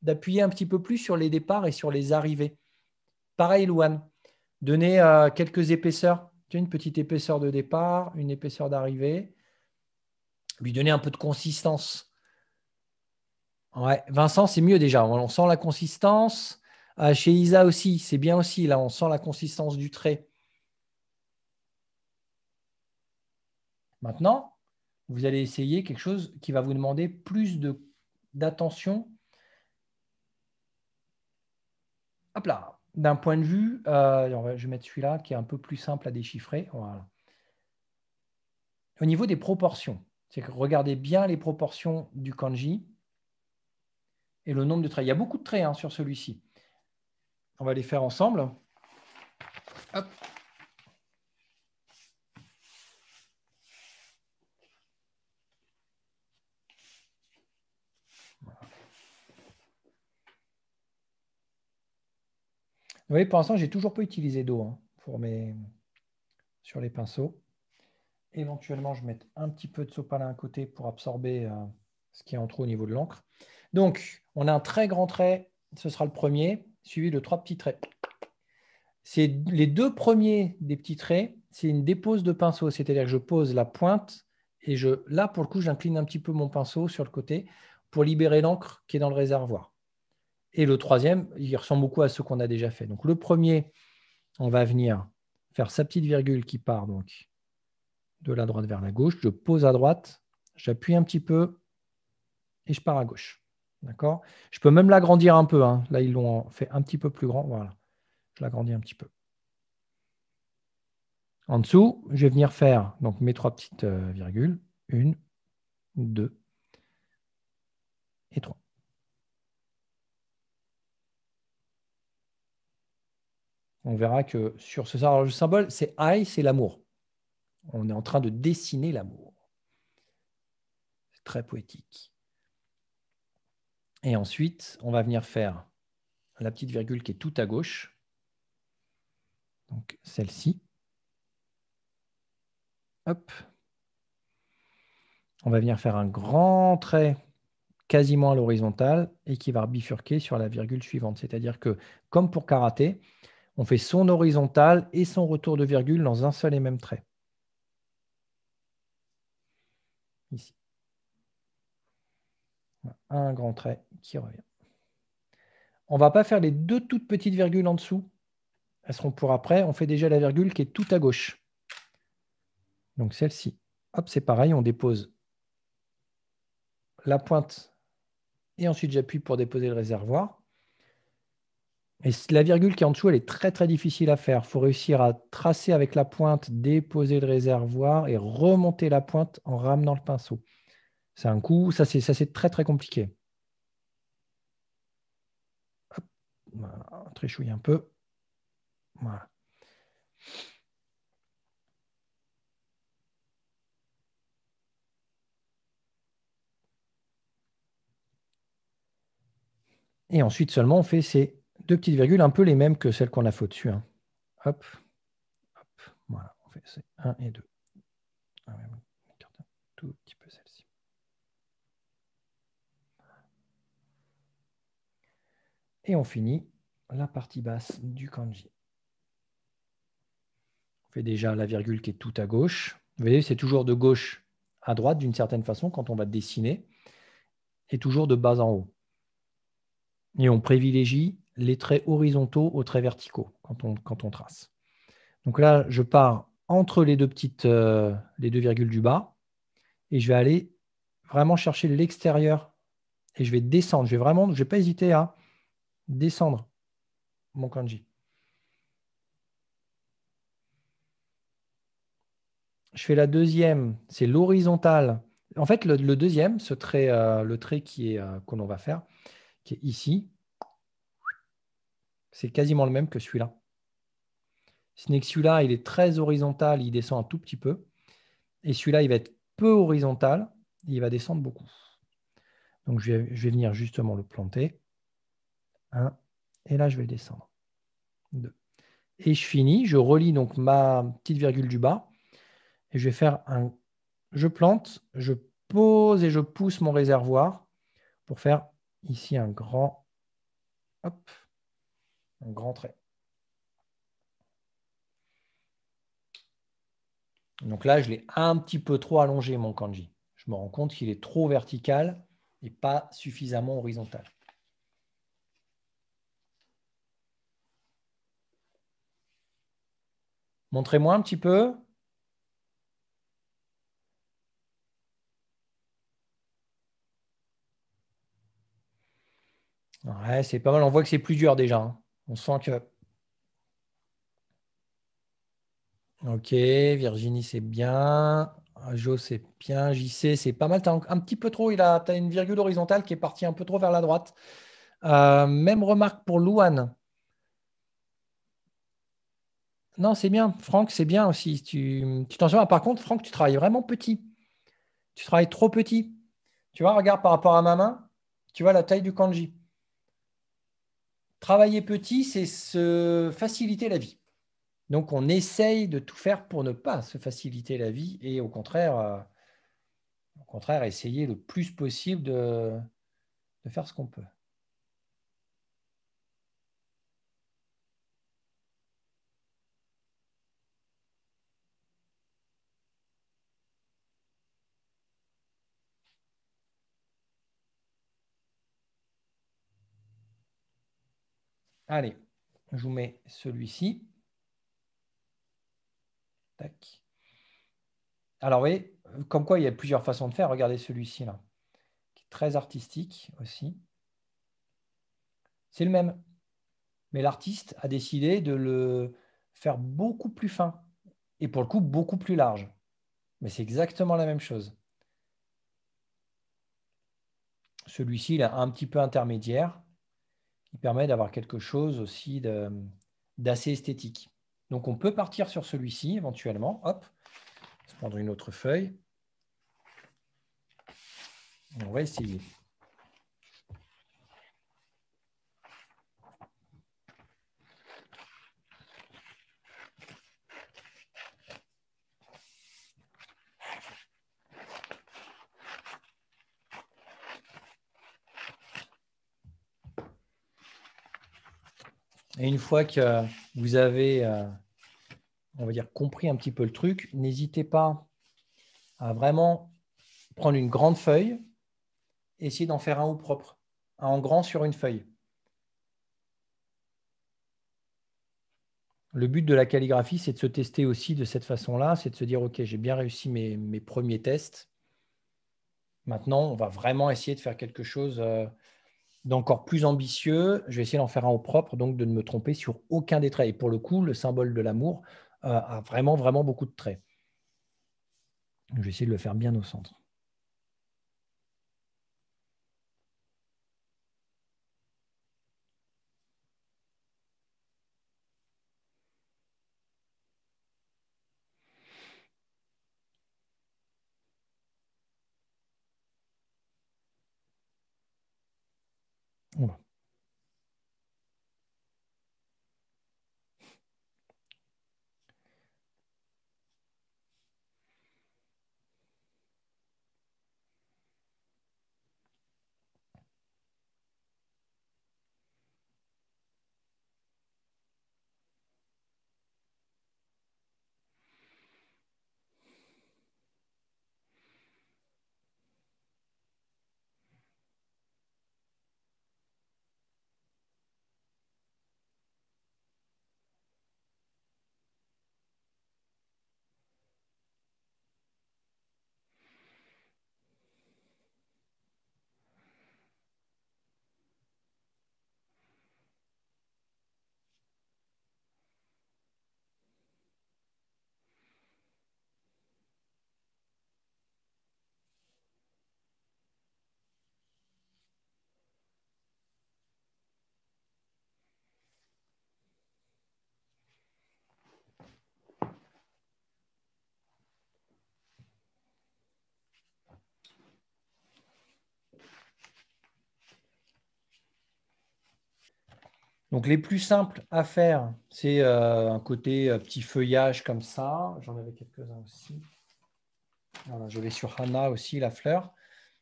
d'appuyer un petit peu plus sur les départs et sur les arrivées. Pareil, Louane. Donner quelques épaisseurs. Tu as une petite épaisseur de départ, une épaisseur d'arrivée. Lui donner un peu de consistance. Ouais, Vincent, c'est mieux déjà. On sent la consistance. Chez Isa aussi, c'est bien aussi. Là, on sent la consistance du trait. Maintenant, vous allez essayer quelque chose qui va vous demander plus d'attention. Hop là, d'un point de vue, je vais mettre celui-là qui est un peu plus simple à déchiffrer. Voilà. Au niveau des proportions, c'est que regardez bien les proportions du kanji et le nombre de traits. Il y a beaucoup de traits sur celui-ci. On va les faire ensemble. Hop. Vous voyez, pour l'instant, j'ai toujours pas utilisé d'eau sur les pinceaux. Éventuellement, je vais mettre un petit peu de sopalin à côté pour absorber ce qui est en trop au niveau de l'encre. Donc, on a un très grand trait, ce sera le premier, suivi de 3 petits traits. C'est les 2 premiers des petits traits, c'est une dépose de pinceau, c'est-à-dire que je pose la pointe et là, pour le coup, j'incline un petit peu mon pinceau sur le côté pour libérer l'encre qui est dans le réservoir. Et le troisième, il ressemble beaucoup à ce qu'on a déjà fait. Donc, le premier, on va venir faire sa petite virgule qui part donc de la droite vers la gauche. Je pose à droite, j'appuie un petit peu et je pars à gauche. D'accord ? Je peux même l'agrandir un peu. Là, ils l'ont fait un petit peu plus grand. Voilà. Je l'agrandis un petit peu. En dessous, je vais venir faire donc, mes 3 petites virgules. 1, 2 et 3. On verra que sur ce symbole, le symbole, c'est I, c'est l'amour. On est en train de dessiner l'amour. C'est très poétique. Et ensuite, on va venir faire la petite virgule qui est tout à gauche. Donc celle-ci. Hop. On va venir faire un grand trait quasiment à l'horizontale et qui va bifurquer sur la virgule suivante. C'est-à-dire que, comme pour karaté, on fait son horizontale et son retour de virgule dans un seul et même trait. Ici. Un grand trait qui revient. On ne va pas faire les 2 toutes petites virgules en dessous. Elles seront pour après. On fait déjà la virgule qui est tout à gauche. Donc celle-ci. Hop, c'est pareil, on dépose la pointe et ensuite j'appuie pour déposer le réservoir. Et la virgule qui est en dessous, elle est très très difficile à faire. Il faut réussir à tracer avec la pointe, déposer le réservoir et remonter la pointe en ramenant le pinceau. C'est un coup, ça c'est très très compliqué. Hop, voilà, on trichouille un peu. Voilà. Et ensuite seulement, on fait ces 2 petites virgules, un peu les mêmes que celles qu'on a fait au-dessus. Hop, hop, voilà. C'est 1 et 2. Ah ouais, on écarte un tout petit peu celle-ci. Et on finit la partie basse du kanji. On fait déjà la virgule qui est tout à gauche. Vous voyez, c'est toujours de gauche à droite d'une certaine façon quand on va dessiner, et toujours de bas en haut. Et on privilégie les traits horizontaux aux traits verticaux quand on trace. Donc là, je pars entre les deux virgules du bas, et je vais aller vraiment chercher l'extérieur, et je vais descendre. Je vais pas hésiter à descendre mon kanji. Je fais la deuxième, c'est l'horizontale. En fait, le deuxième, ce trait, le trait que l'on va faire, qui est ici, c'est quasiment le même que celui-là. Ce n'est que celui-là, il est très horizontal, il descend un tout petit peu. Et celui-là, il va être peu horizontal, il va descendre beaucoup. Donc, je vais venir justement le planter. 1, et là, je vais le descendre. 2. Et je finis, je relie donc ma petite virgule du bas, et je vais faire un... Je plante, je pose et je pousse mon réservoir pour faire ici un grand trait. Donc là, je l'ai un petit peu trop allongé, mon kanji. Je me rends compte qu'il est trop vertical et pas suffisamment horizontal. Montrez-moi un petit peu. Ouais, c'est pas mal. On voit que c'est plus dur déjà, hein. On sent que... Ok, Virginie, c'est bien. Jo, c'est bien. JC, c'est pas mal. Tu as un petit peu trop. Tu as une virgule horizontale qui est partie un peu trop vers la droite. Même remarque pour Louane. Non, c'est bien. Franck, c'est bien aussi. Tu t'en souviens. Par contre, Franck, tu travailles vraiment petit. Tu travailles trop petit. Tu vois, regarde par rapport à ma main. Tu vois la taille du kanji. Travailler petit, c'est se faciliter la vie. Donc, on essaye de tout faire pour ne pas se faciliter la vie et au contraire essayer le plus possible de faire ce qu'on peut. Allez, je vous mets celui-ci. Tac. Alors, vous voyez, comme quoi il y a plusieurs façons de faire. Regardez celui-ci là, qui est très artistique aussi. C'est le même. Mais l'artiste a décidé de le faire beaucoup plus fin et pour le coup beaucoup plus large. Mais c'est exactement la même chose. Celui-ci, il est un petit peu intermédiaire. Il permet d'avoir quelque chose aussi d'assez esthétique. Donc on peut partir sur celui-ci éventuellement. Hop, on va prendre une autre feuille. On va essayer. Et une fois que vous avez, on va dire, compris un petit peu le truc, n'hésitez pas à vraiment prendre une grande feuille et essayer d'en faire un au propre, un en grand sur une feuille. Le but de la calligraphie, c'est de se tester aussi de cette façon-là, c'est de se dire, OK, j'ai bien réussi mes premiers tests. Maintenant, on va vraiment essayer de faire quelque chose d'encore plus ambitieux. Je vais essayer d'en faire un au propre, donc de ne me tromper sur aucun des traits. Et pour le coup, le symbole de l'amour a vraiment, vraiment beaucoup de traits. Je vais essayer de le faire bien au centre. Voilà. Donc, les plus simples à faire, c'est un côté petit feuillage comme ça. J'en avais quelques-uns aussi. Voilà, je vais sur Hana aussi, la fleur.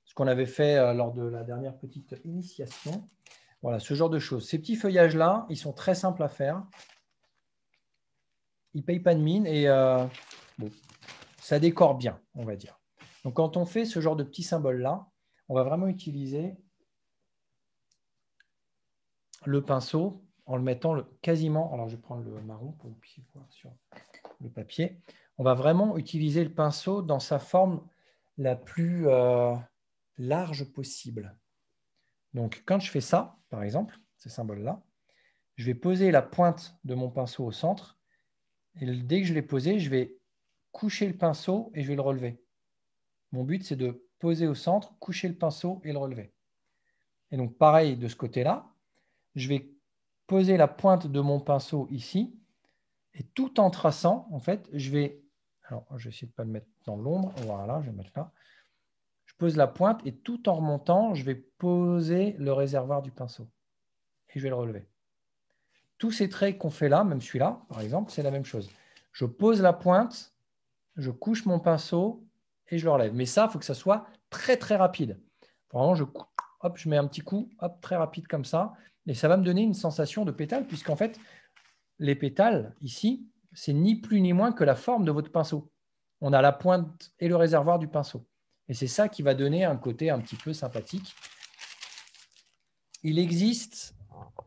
Ce qu'on avait fait lors de la dernière petite initiation. Voilà, ce genre de choses. Ces petits feuillages-là, ils sont très simples à faire. Ils ne payent pas de mine et bon, ça décore bien, on va dire. Donc, quand on fait ce genre de petits symboles-là, on va vraiment utiliser le pinceau en le mettant quasiment, alors je vais prendre le marron pour que vous puissiez voir sur le papier. On va vraiment utiliser le pinceau dans sa forme la plus large possible. Donc, quand je fais ça, par exemple, ces symboles-là, je vais poser la pointe de mon pinceau au centre. Et dès que je l'ai posé, je vais coucher le pinceau et je vais le relever. Mon but, c'est de poser au centre, coucher le pinceau et le relever. Et donc, pareil de ce côté-là, je vais poser la pointe de mon pinceau ici. Et tout en traçant, en fait, je vais... Alors, je vais essayer de ne pas le mettre dans l'ombre. Voilà, je vais le mettre là. Je pose la pointe et tout en remontant, je vais poser le réservoir du pinceau. Et je vais le relever. Tous ces traits qu'on fait là, même celui-là, par exemple, c'est la même chose. Je pose la pointe, je couche mon pinceau et je le relève. Mais ça, il faut que ça soit très, très rapide. Vraiment, je mets un petit coup, hop, très rapide comme ça. Et ça va me donner une sensation de pétale, puisqu'en fait, les pétales, ici, c'est ni plus ni moins que la forme de votre pinceau. On a la pointe et le réservoir du pinceau. Et c'est ça qui va donner un côté un petit peu sympathique. Il existe,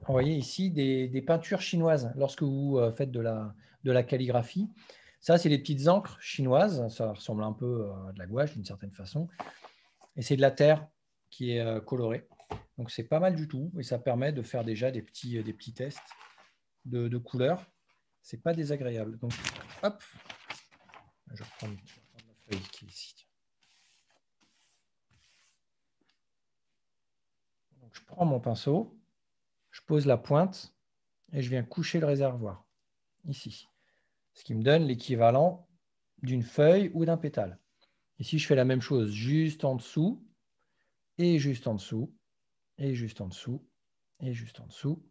vous voyez ici, des peintures chinoises lorsque vous faites de la calligraphie. Ça, c'est des petites encres chinoises. Ça ressemble un peu à de la gouache d'une certaine façon. Et c'est de la terre qui est colorée. Donc, c'est pas mal du tout. Et ça permet de faire déjà des petits tests de couleurs. Ce n'est pas désagréable. Donc, hop, je vais reprendre la feuille qui est ici. Donc, je prends mon pinceau, je pose la pointe et je viens coucher le réservoir ici. Ce qui me donne l'équivalent d'une feuille ou d'un pétale. Ici, je fais la même chose, juste en dessous, et juste en dessous, et juste en dessous, et juste en dessous.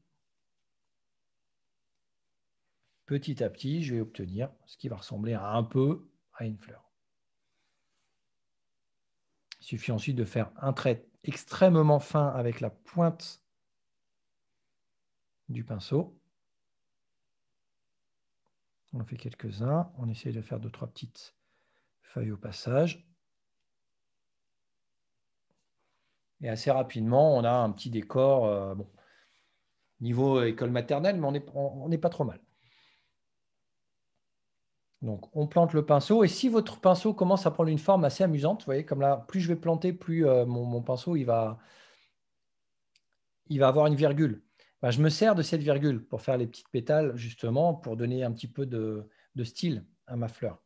Petit à petit, je vais obtenir ce qui va ressembler un peu à une fleur. Il suffit ensuite de faire un trait extrêmement fin avec la pointe du pinceau. On en fait quelques-uns. On essaye de faire 2-3 petites feuilles au passage. Et assez rapidement, on a un petit décor, bon, niveau école maternelle, mais on n'est pas trop mal. Donc, on plante le pinceau. Et si votre pinceau commence à prendre une forme assez amusante, vous voyez, comme là, plus je vais planter, plus mon pinceau il va avoir une virgule. Ben, je me sers de cette virgule pour faire les petites pétales, justement, pour donner un petit peu de style à ma fleur.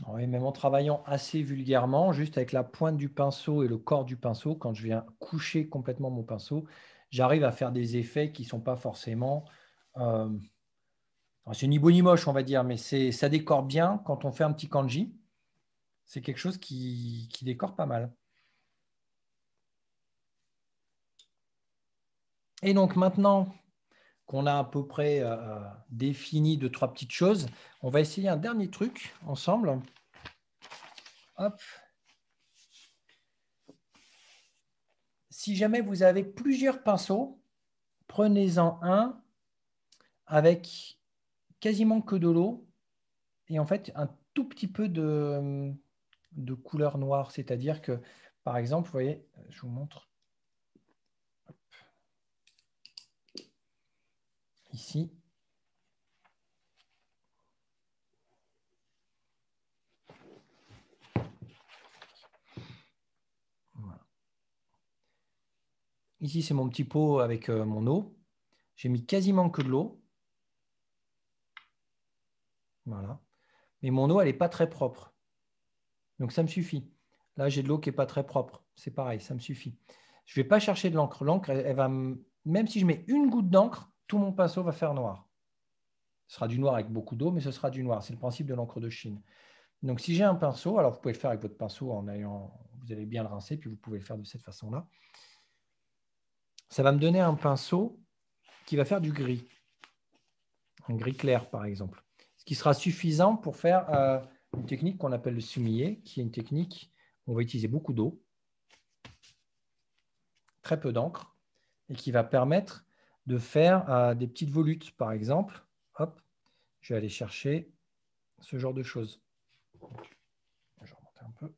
Oui, même en travaillant assez vulgairement, juste avec la pointe du pinceau et le corps du pinceau, quand je viens coucher complètement mon pinceau, j'arrive à faire des effets qui ne sont pas forcément... c'est ni beau ni moche, on va dire, mais ça décore bien quand on fait un petit kanji. C'est quelque chose qui décore pas mal. Et donc maintenant qu'on a à peu près défini 2-3 petites choses, on va essayer un dernier truc ensemble. Hop. Si jamais vous avez plusieurs pinceaux, prenez-en un avec quasiment que de l'eau et en fait un tout petit peu de couleur noire. C'est-à-dire que, par exemple, vous voyez, je vous montre. ici. Voilà. Ici, c'est mon petit pot avec mon eau. J'ai mis quasiment que de l'eau. Voilà. Mais mon eau, elle n'est pas très propre. Donc, ça me suffit. Là, j'ai de l'eau qui n'est pas très propre. C'est pareil, ça me suffit. Je ne vais pas chercher de l'encre. L'encre, elle va même si je mets une goutte d'encre, tout mon pinceau va faire noir. Ce sera du noir avec beaucoup d'eau, mais ce sera du noir. C'est le principe de l'encre de Chine. Donc, si j'ai un pinceau, alors vous pouvez le faire avec votre pinceau vous allez bien le rincer, puis vous pouvez le faire de cette façon-là. Ça va me donner un pinceau qui va faire du gris. Un gris clair, par exemple. Ce qui sera suffisant pour faire une technique qu'on appelle le sumie, qui est une technique où on va utiliser beaucoup d'eau, très peu d'encre, et qui va permettre de faire des petites volutes, par exemple. Hop, je vais aller chercher ce genre de choses. Je vais remonter un peu.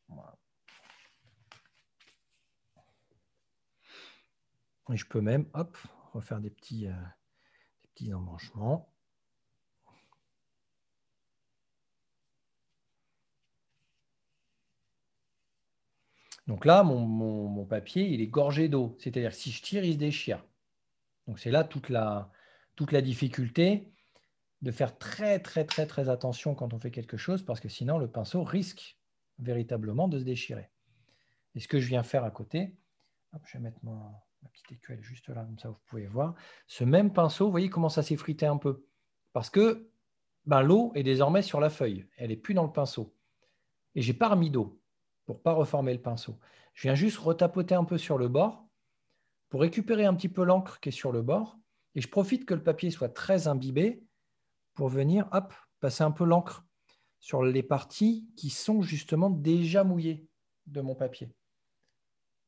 Voilà. Et je peux même, hop, refaire des petits embranchements. Donc là, mon papier, il est gorgé d'eau. C'est-à-dire que si je tire, il se déchire. Donc c'est là toute la difficulté de faire très, très, très, très attention quand on fait quelque chose, parce que sinon, le pinceau risque véritablement de se déchirer. Et ce que je viens faire à côté, hop, je vais mettre ma petite écuelle juste là, comme ça vous pouvez voir. Ce même pinceau, vous voyez comment ça s'effritait un peu. Parce que l'eau est désormais sur la feuille. Elle n'est plus dans le pinceau. Et je n'ai pas remis d'eau pour ne pas reformer le pinceau. Je viens juste retapoter un peu sur le bord pour récupérer un petit peu l'encre qui est sur le bord. Et je profite que le papier soit très imbibé pour venir hop, passer un peu l'encre sur les parties qui sont justement déjà mouillées de mon papier.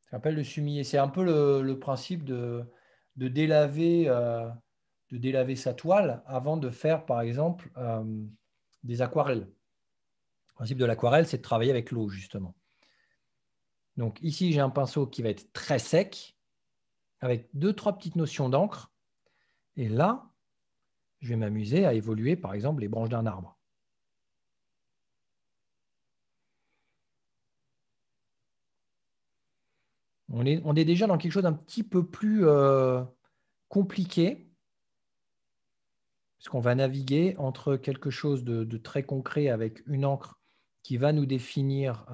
Ça s'appelle le sumie. C'est un peu le principe de délaver sa toile avant de faire, par exemple, des aquarelles. Le principe de l'aquarelle, c'est de travailler avec l'eau, justement. Donc ici, j'ai un pinceau qui va être très sec, avec 2-3 petites notions d'encre. Et là, je vais m'amuser à évoluer, par exemple, les branches d'un arbre. On est déjà dans quelque chose d'un petit peu plus compliqué, puisqu'on va naviguer entre quelque chose de très concret avec une encre qui va nous définir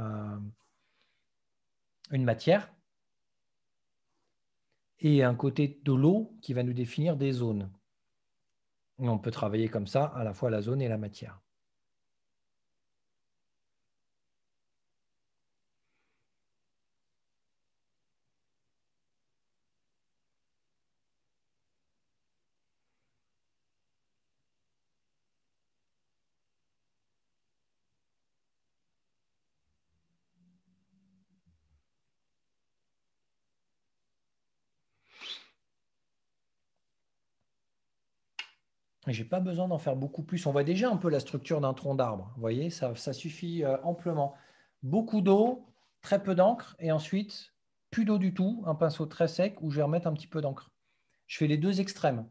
une matière et un côté de l'eau qui va nous définir des zones. Et on peut travailler comme ça à la fois la zone et la matière. Et je n'ai pas besoin d'en faire beaucoup plus. On voit déjà un peu la structure d'un tronc d'arbre. Vous voyez, ça suffit amplement. Beaucoup d'eau, très peu d'encre, et ensuite, plus d'eau du tout, un pinceau très sec où je vais remettre un petit peu d'encre. Je fais les deux extrêmes.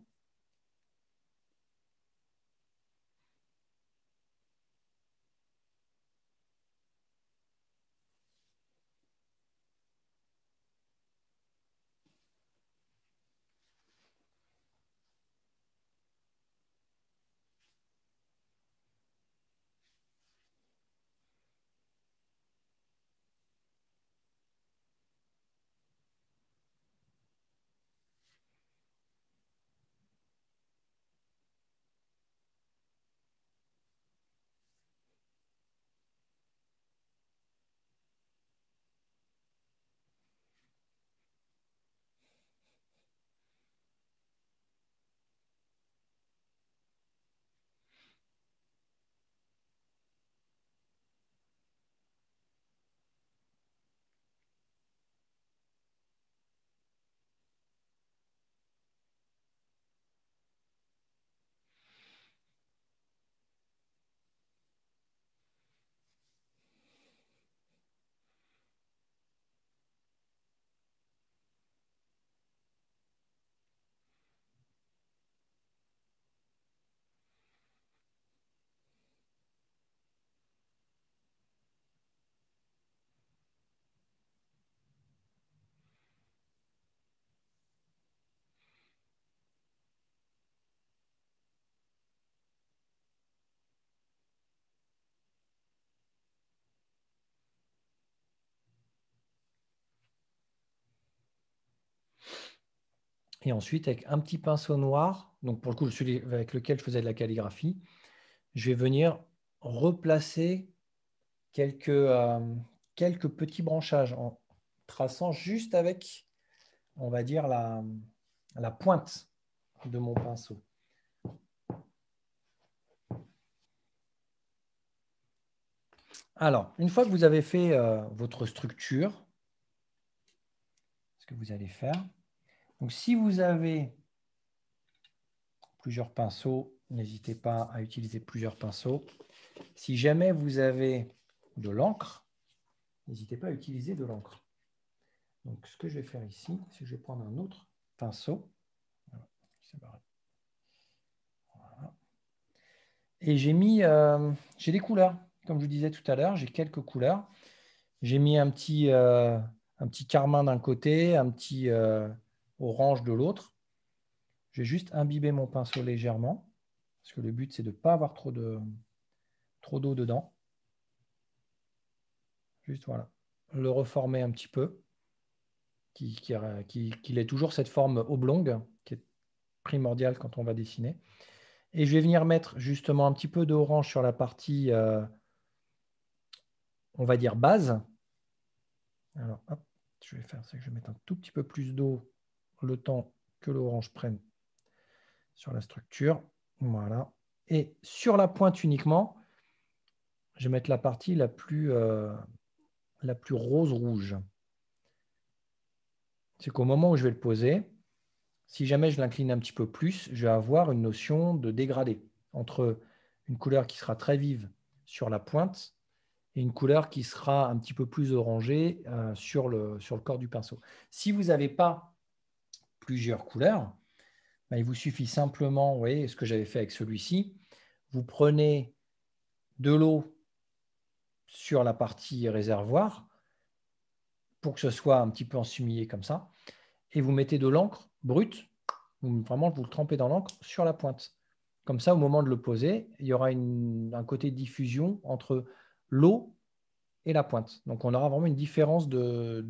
Et ensuite, avec un petit pinceau noir, donc pour le coup, celui avec lequel je faisais de la calligraphie, je vais venir replacer quelques petits branchages en traçant juste avec, on va dire, la pointe de mon pinceau. Alors, une fois que vous avez fait votre structure, ce que vous allez faire, donc si vous avez plusieurs pinceaux, n'hésitez pas à utiliser plusieurs pinceaux. Si jamais vous avez de l'encre, n'hésitez pas à utiliser de l'encre. Donc, ce que je vais faire ici, c'est que je vais prendre un autre pinceau. Voilà. Et j'ai des couleurs. Comme je vous disais tout à l'heure, j'ai quelques couleurs. J'ai mis un petit carmin d'un côté, un petit orange de l'autre. Je vais juste imbiber mon pinceau légèrement, parce que le but, c'est de ne pas avoir trop d'eau dedans. Juste, voilà. Le reformer un petit peu, qu'il ait toujours cette forme oblongue, qui est primordiale quand on va dessiner. Et je vais venir mettre justement un petit peu d'orange sur la partie, on va dire, base. Alors, hop, je vais faire ça, je vais mettre un tout petit peu plus d'eau le temps que l'orange prenne sur la structure. Voilà. Et sur la pointe uniquement, je vais mettre la partie la plus rose-rouge. C'est qu'au moment où je vais le poser, si jamais je l'incline un petit peu plus, je vais avoir une notion de dégradé entre une couleur qui sera très vive sur la pointe et une couleur qui sera un petit peu plus orangée sur le corps du pinceau. Si vous n'avez pas plusieurs couleurs, ben, il vous suffit simplement, vous voyez ce que j'avais fait avec celui-ci, vous prenez de l'eau sur la partie réservoir pour que ce soit un petit peu ensumillé comme ça, et vous mettez de l'encre brute, vraiment vous le trempez dans l'encre sur la pointe. Comme ça, au moment de le poser, il y aura un côté de diffusion entre l'eau et la pointe. Donc, on aura vraiment une différence de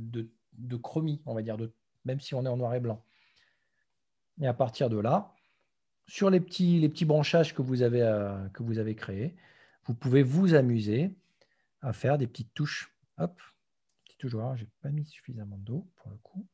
chromie, on va dire, même si on est en noir et blanc. Et à partir de là, sur les petits branchages que vous avez créés, vous pouvez vous amuser à faire des petites touches. Hop, petite touche. Voilà, je n'ai pas mis suffisamment d'eau pour le coup.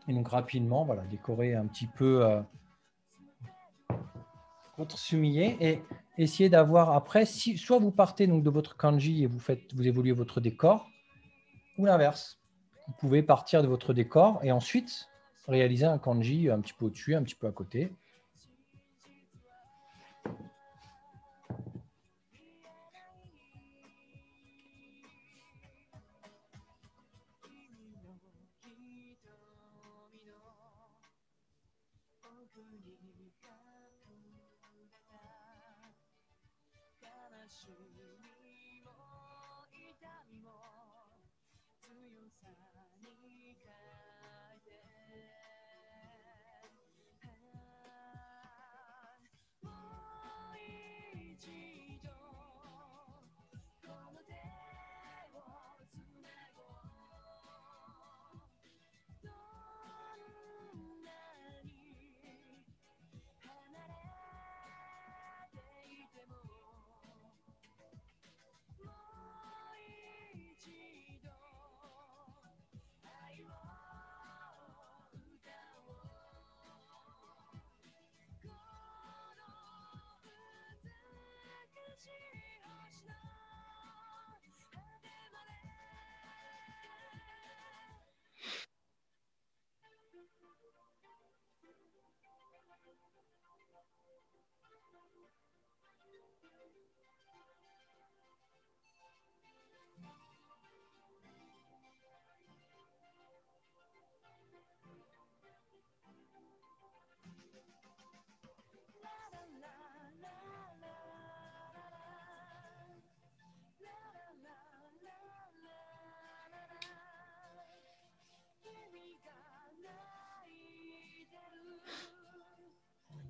Et donc rapidement, voilà, décorer un petit peu votre sumie et essayez d'avoir après, soit vous partez donc de votre kanji et vous évoluez votre décor, ou l'inverse. Vous pouvez partir de votre décor et ensuite réaliser un kanji un petit peu au-dessus, un petit peu à côté.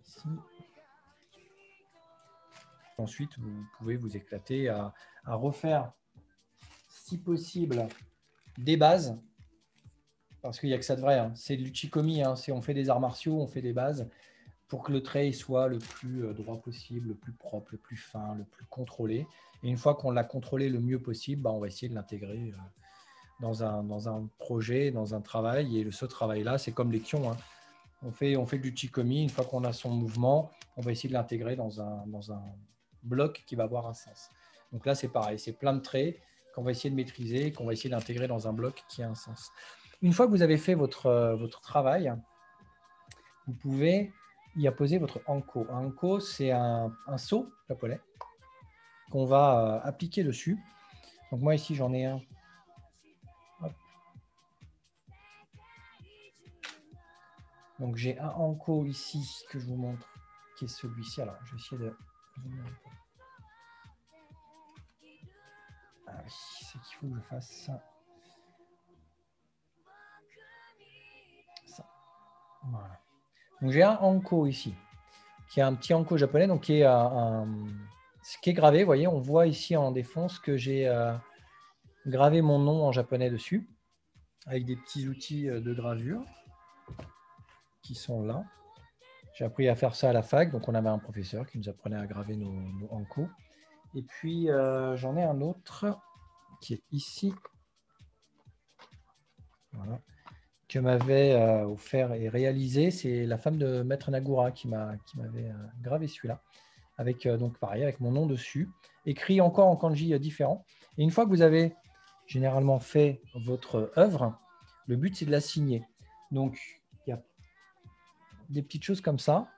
Ici. Ensuite, vous pouvez vous éclater à refaire, si possible, des bases. Parce qu'il n'y a que ça de vrai. Hein. C'est de l'uchikomi. Hein. On fait des arts martiaux, on fait des bases pour que le trait soit le plus droit possible, le plus propre, le plus fin, le plus contrôlé. Et une fois qu'on l'a contrôlé le mieux possible, bah, on va essayer de l'intégrer dans un projet, dans un travail. Et ce travail-là, c'est comme les kions. Hein. On fait de l'uchikomi. Une fois qu'on a son mouvement, on va essayer de l'intégrer dans un bloc qui va avoir un sens. Donc là, c'est pareil. C'est plein de traits qu'on va essayer de maîtriser, qu'on va essayer d'intégrer dans un bloc qui a un sens. Une fois que vous avez fait votre travail, vous pouvez y apposer votre anko. Un anko, c'est un seau japonais qu'on va appliquer dessus. Donc moi, ici, j'en ai un. Hop. Donc j'ai un anko ici que je vous montre, qui est celui-ci. Alors, je vais essayer de... Ah oui, c'est qu'il faut que je fasse ça. Voilà. Donc j'ai un anko ici, qui est un petit anko japonais, donc qui est ce qui est gravé. Vous voyez, on voit ici en défense que j'ai gravé mon nom en japonais dessus, avec des petits outils de gravure qui sont là. J'ai appris à faire ça à la fac, donc on avait un professeur qui nous apprenait à graver nos anko. Et puis j'en ai un autre qui est ici. Voilà. Que m'avait offert et réalisé, c'est la femme de Maître Nagura qui m'avait gravé celui-là, avec donc pareil, avec mon nom dessus, écrit encore en kanji différent. Et une fois que vous avez généralement fait votre œuvre, le but c'est de la signer. Donc il y a des petites choses comme ça,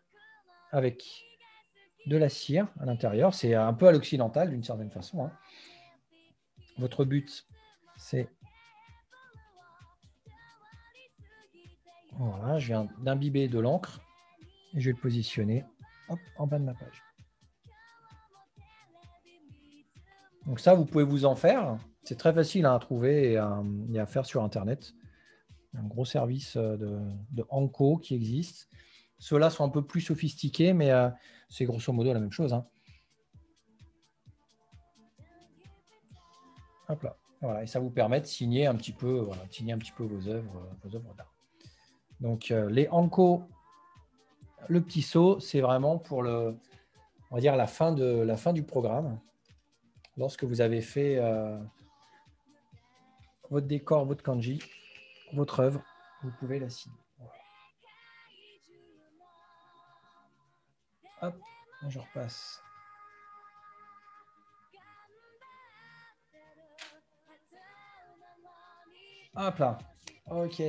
avec de la cire à l'intérieur. C'est un peu à l'occidental d'une certaine façon. Hein. Votre but, c'est... Voilà, je viens d'imbiber de l'encre et je vais le positionner hop, en bas de ma page. Donc ça, vous pouvez vous en faire. C'est très facile à trouver et à faire sur Internet. Un gros service de Anko qui existe. Ceux-là sont un peu plus sophistiqués, mais c'est grosso modo la même chose. Hein. Hop là. Voilà, et ça vous permet de signer un petit peu, voilà, de signer un petit peu vos œuvres d'art. Donc les Anko, le petit saut, c'est vraiment pour on va dire la fin du programme. Lorsque vous avez fait votre décor, votre kanji, votre œuvre, vous pouvez la signer. Hop, je repasse. Hop là. Ok.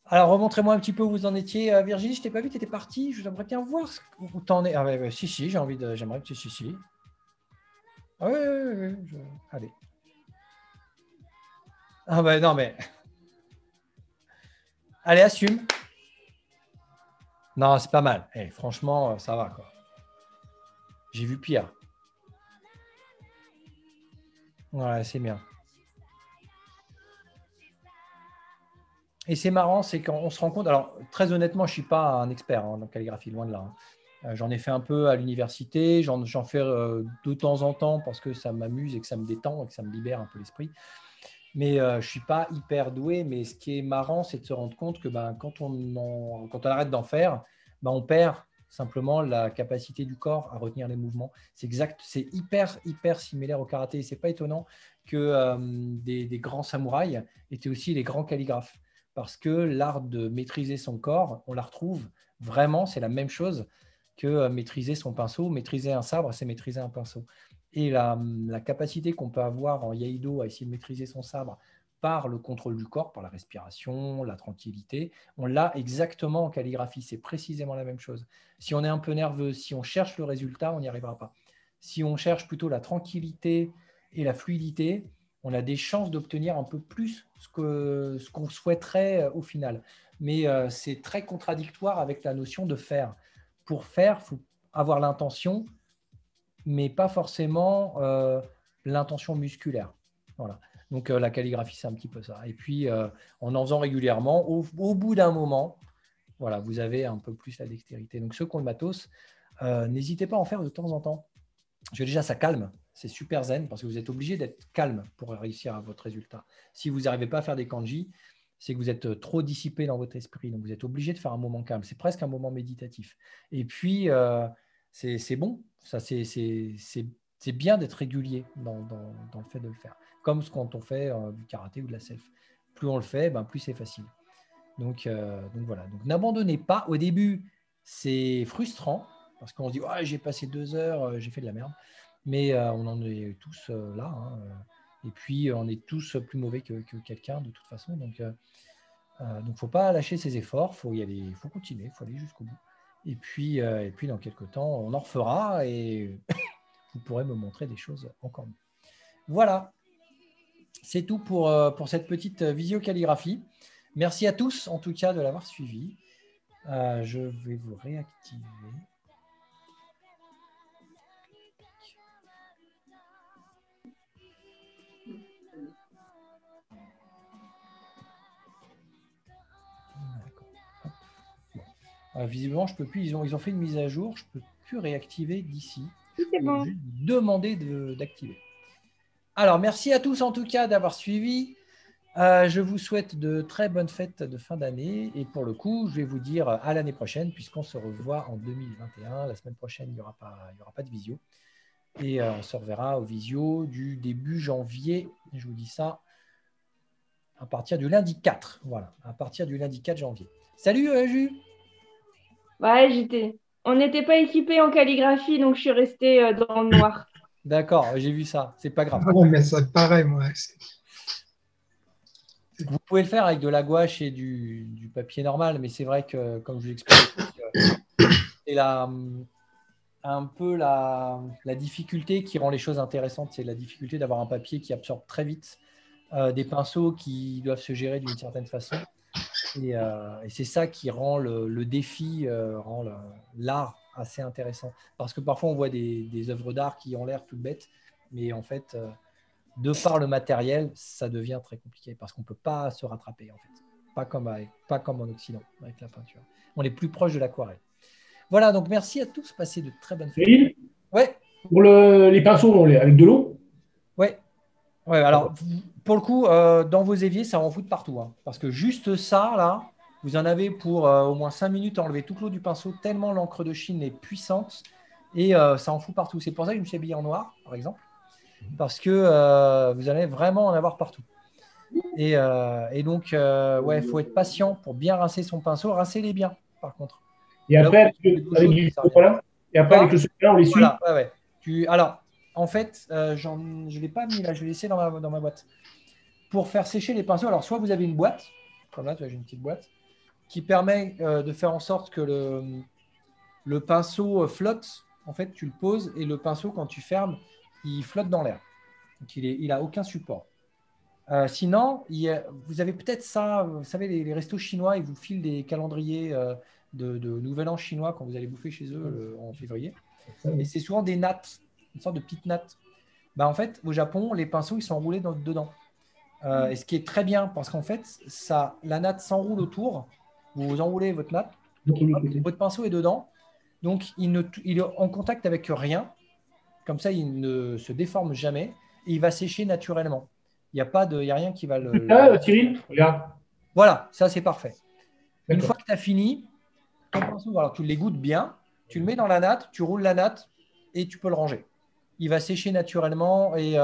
Alors, remontrez-moi un petit peu où vous en étiez. Virginie, je t'ai pas vu, tu étais partie. J'aimerais bien voir où tu en es. Ah ouais, si, j'aimerais que tu si. Ah ouais. Allez. Ah ouais, non, mais. Allez, assume. Non, c'est pas mal. Franchement, ça va, quoi. J'ai vu pire. Ouais, c'est bien. Et c'est marrant, c'est quand on se rend compte. Alors, très honnêtement, je ne suis pas un expert en calligraphie, loin de là. J'en ai fait un peu à l'université. J'en fais de temps en temps parce que ça m'amuse et que ça me détend et que ça me libère un peu l'esprit. Mais je ne suis pas hyper doué. Mais ce qui est marrant, c'est de se rendre compte que quand on arrête d'en faire, on perd simplement la capacité du corps à retenir les mouvements. C'est hyper similaire au karaté. Ce n'est pas étonnant que des grands samouraïs étaient aussi les grands calligraphes. Parce que l'art de maîtriser son corps, on la retrouve vraiment, c'est la même chose que maîtriser son pinceau. Maîtriser un sabre, c'est maîtriser un pinceau. Et la capacité qu'on peut avoir en Iaido à essayer de maîtriser son sabre par le contrôle du corps, par la respiration, la tranquillité, on l'a exactement en calligraphie. C'est précisément la même chose. Si on est un peu nerveux, si on cherche le résultat, on n'y arrivera pas. Si on cherche plutôt la tranquillité et la fluidité, on a des chances d'obtenir un peu plus ce qu'on souhaiterait au final. Mais c'est très contradictoire avec la notion de faire. Pour faire, il faut avoir l'intention, mais pas forcément l'intention musculaire. Voilà. Donc la calligraphie, c'est un petit peu ça. Et puis, en faisant régulièrement, au bout d'un moment, voilà, vous avez un peu plus la dextérité. Donc ceux qui ont le matos, n'hésitez pas à en faire de temps en temps. Parce que déjà, ça calme. C'est super zen parce que vous êtes obligé d'être calme pour réussir à votre résultat. Si vous n'arrivez pas à faire des kanji, c'est que vous êtes trop dissipé dans votre esprit. Donc, vous êtes obligé de faire un moment calme. C'est presque un moment méditatif. Et puis, c'est bon. C'est bien d'être régulier dans le fait de le faire. Comme quand on fait du karaté ou de la self. Plus on le fait, plus c'est facile. Donc voilà. Donc, n'abandonnez pas. Au début, c'est frustrant parce qu'on se dit j'ai passé 2 heures, j'ai fait de la merde. Mais on en est tous là. Hein. Et puis, on est tous plus mauvais que quelqu'un de toute façon. Donc, il ne faut pas lâcher ses efforts. Il faut y aller, il faut continuer, il faut aller jusqu'au bout. Et puis, dans quelques temps, on en refera et vous pourrez me montrer des choses encore mieux. Voilà, c'est tout pour cette petite visio-calligraphie. Merci à tous, en tout cas, de l'avoir suivi. Je vais vous réactiver. Visiblement, je peux plus. Ils ont fait une mise à jour. Je peux plus réactiver d'ici. Je C'est peux bon. juste demander d'activer. Alors, merci à tous en tout cas d'avoir suivi. Je vous souhaite de très bonnes fêtes de fin d'année. Et pour le coup, je vais vous dire à l'année prochaine, puisqu'on se revoit en 2021. La semaine prochaine, il n'y aura pas de visio. Et on se reverra au visio du début janvier. Je vous dis ça à partir du lundi 4. Voilà, à partir du lundi 4 janvier. Salut, Jus. Ouais, on n'était pas équipés en calligraphie, donc je suis restée dans le noir. D'accord, j'ai vu ça. C'est pas grave. Non, mais ça pareil, moi. Vous pouvez le faire avec de la gouache et du papier normal, mais c'est vrai que, comme je vous l'explique, c'est un peu la difficulté qui rend les choses intéressantes. C'est la difficulté d'avoir un papier qui absorbe très vite, des pinceaux qui doivent se gérer d'une certaine façon. Et c'est ça qui rend le défi, rend l'art assez intéressant. Parce que parfois, on voit des œuvres d'art qui ont l'air toutes bêtes, mais en fait, de par le matériel, ça devient très compliqué parce qu'on ne peut pas se rattraper, en fait. Pas comme en Occident, avec la peinture. On est plus proche de l'aquarelle. Voilà, donc merci à tous. Passez de très bonnes fêtes. Et Ouais, pour les pinceaux, avec de l'eau? ouais. Ouais, alors, pour le coup, dans vos éviers, ça en fout de partout. Hein, parce que juste ça, là, vous en avez pour au moins 5 minutes à enlever toute l'eau du pinceau, tellement l'encre de Chine est puissante. Et ça en fout partout. C'est pour ça que je me suis habillé en noir, par exemple. Parce que vous allez vraiment en avoir partout. Et donc, il faut être patient pour bien rincer son pinceau. Rincez-les bien, par contre. Et après, avec du chocolat, et après, avec le chocolat, on les suit. Voilà, ouais. Alors, en fait, je ne l'ai pas mis là, je vais laisser dans ma boîte. Pour faire sécher les pinceaux, alors soit vous avez une boîte, comme là, tu vois, j'ai une petite boîte, qui permet de faire en sorte que le pinceau flotte. En fait, tu le poses et le pinceau, quand tu fermes, il flotte dans l'air. Donc, il n'a aucun support. Sinon, vous avez peut-être ça, vous savez, les restos chinois, ils vous filent des calendriers de Nouvel An chinois quand vous allez bouffer chez eux en février. Et c'est souvent des nattes, une sorte de petite natte. Bah, en fait, au Japon, les pinceaux, ils sont enroulés dedans. Et ce qui est très bien, parce qu'en fait, la natte s'enroule autour. Vous enroulez votre natte, votre pinceau est dedans. Donc, il est en contact avec rien. Comme ça, il ne se déforme jamais. Et il va sécher naturellement. Il n'y a rien qui va le… Cyril, regarde. Voilà, ça c'est parfait. Une fois que tu as fini, ton pinceau, alors tu l'égouttes bien, tu le mets dans la natte, tu roules la natte et tu peux le ranger. Il va sécher naturellement et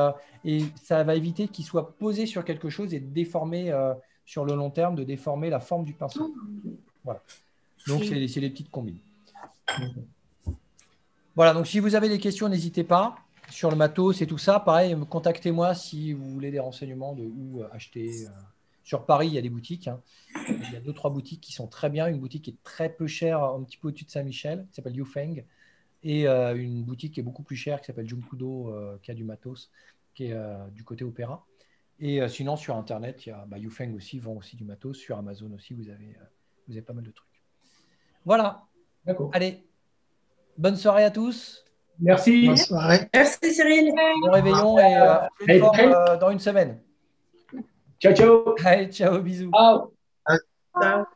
ça va éviter qu'il soit posé sur quelque chose et déformer sur le long terme, de déformer la forme du pinceau. Voilà. Donc, c'est les petites combines. Voilà, donc si vous avez des questions, n'hésitez pas. Sur le matos et tout ça, pareil, contactez-moi si vous voulez des renseignements de où acheter. Sur Paris, il y a des boutiques. Hein. Il y a 2-3 boutiques qui sont très bien. Une boutique qui est très peu chère, un petit peu au-dessus de Saint-Michel, qui s'appelle Yufeng. Et une boutique qui est beaucoup plus chère, qui s'appelle Junkudo, qui a du matos, qui est du côté Opéra. Et sinon, sur Internet, il y a Yufeng aussi, vend aussi du matos. Sur Amazon aussi, vous avez pas mal de trucs. Voilà. D'accord. Allez, bonne soirée à tous. Merci. Bonne soirée. Merci Cyril. Bon réveillon et dans une semaine. Ciao, ciao. Allez, ciao, bisous. Ciao. Ciao.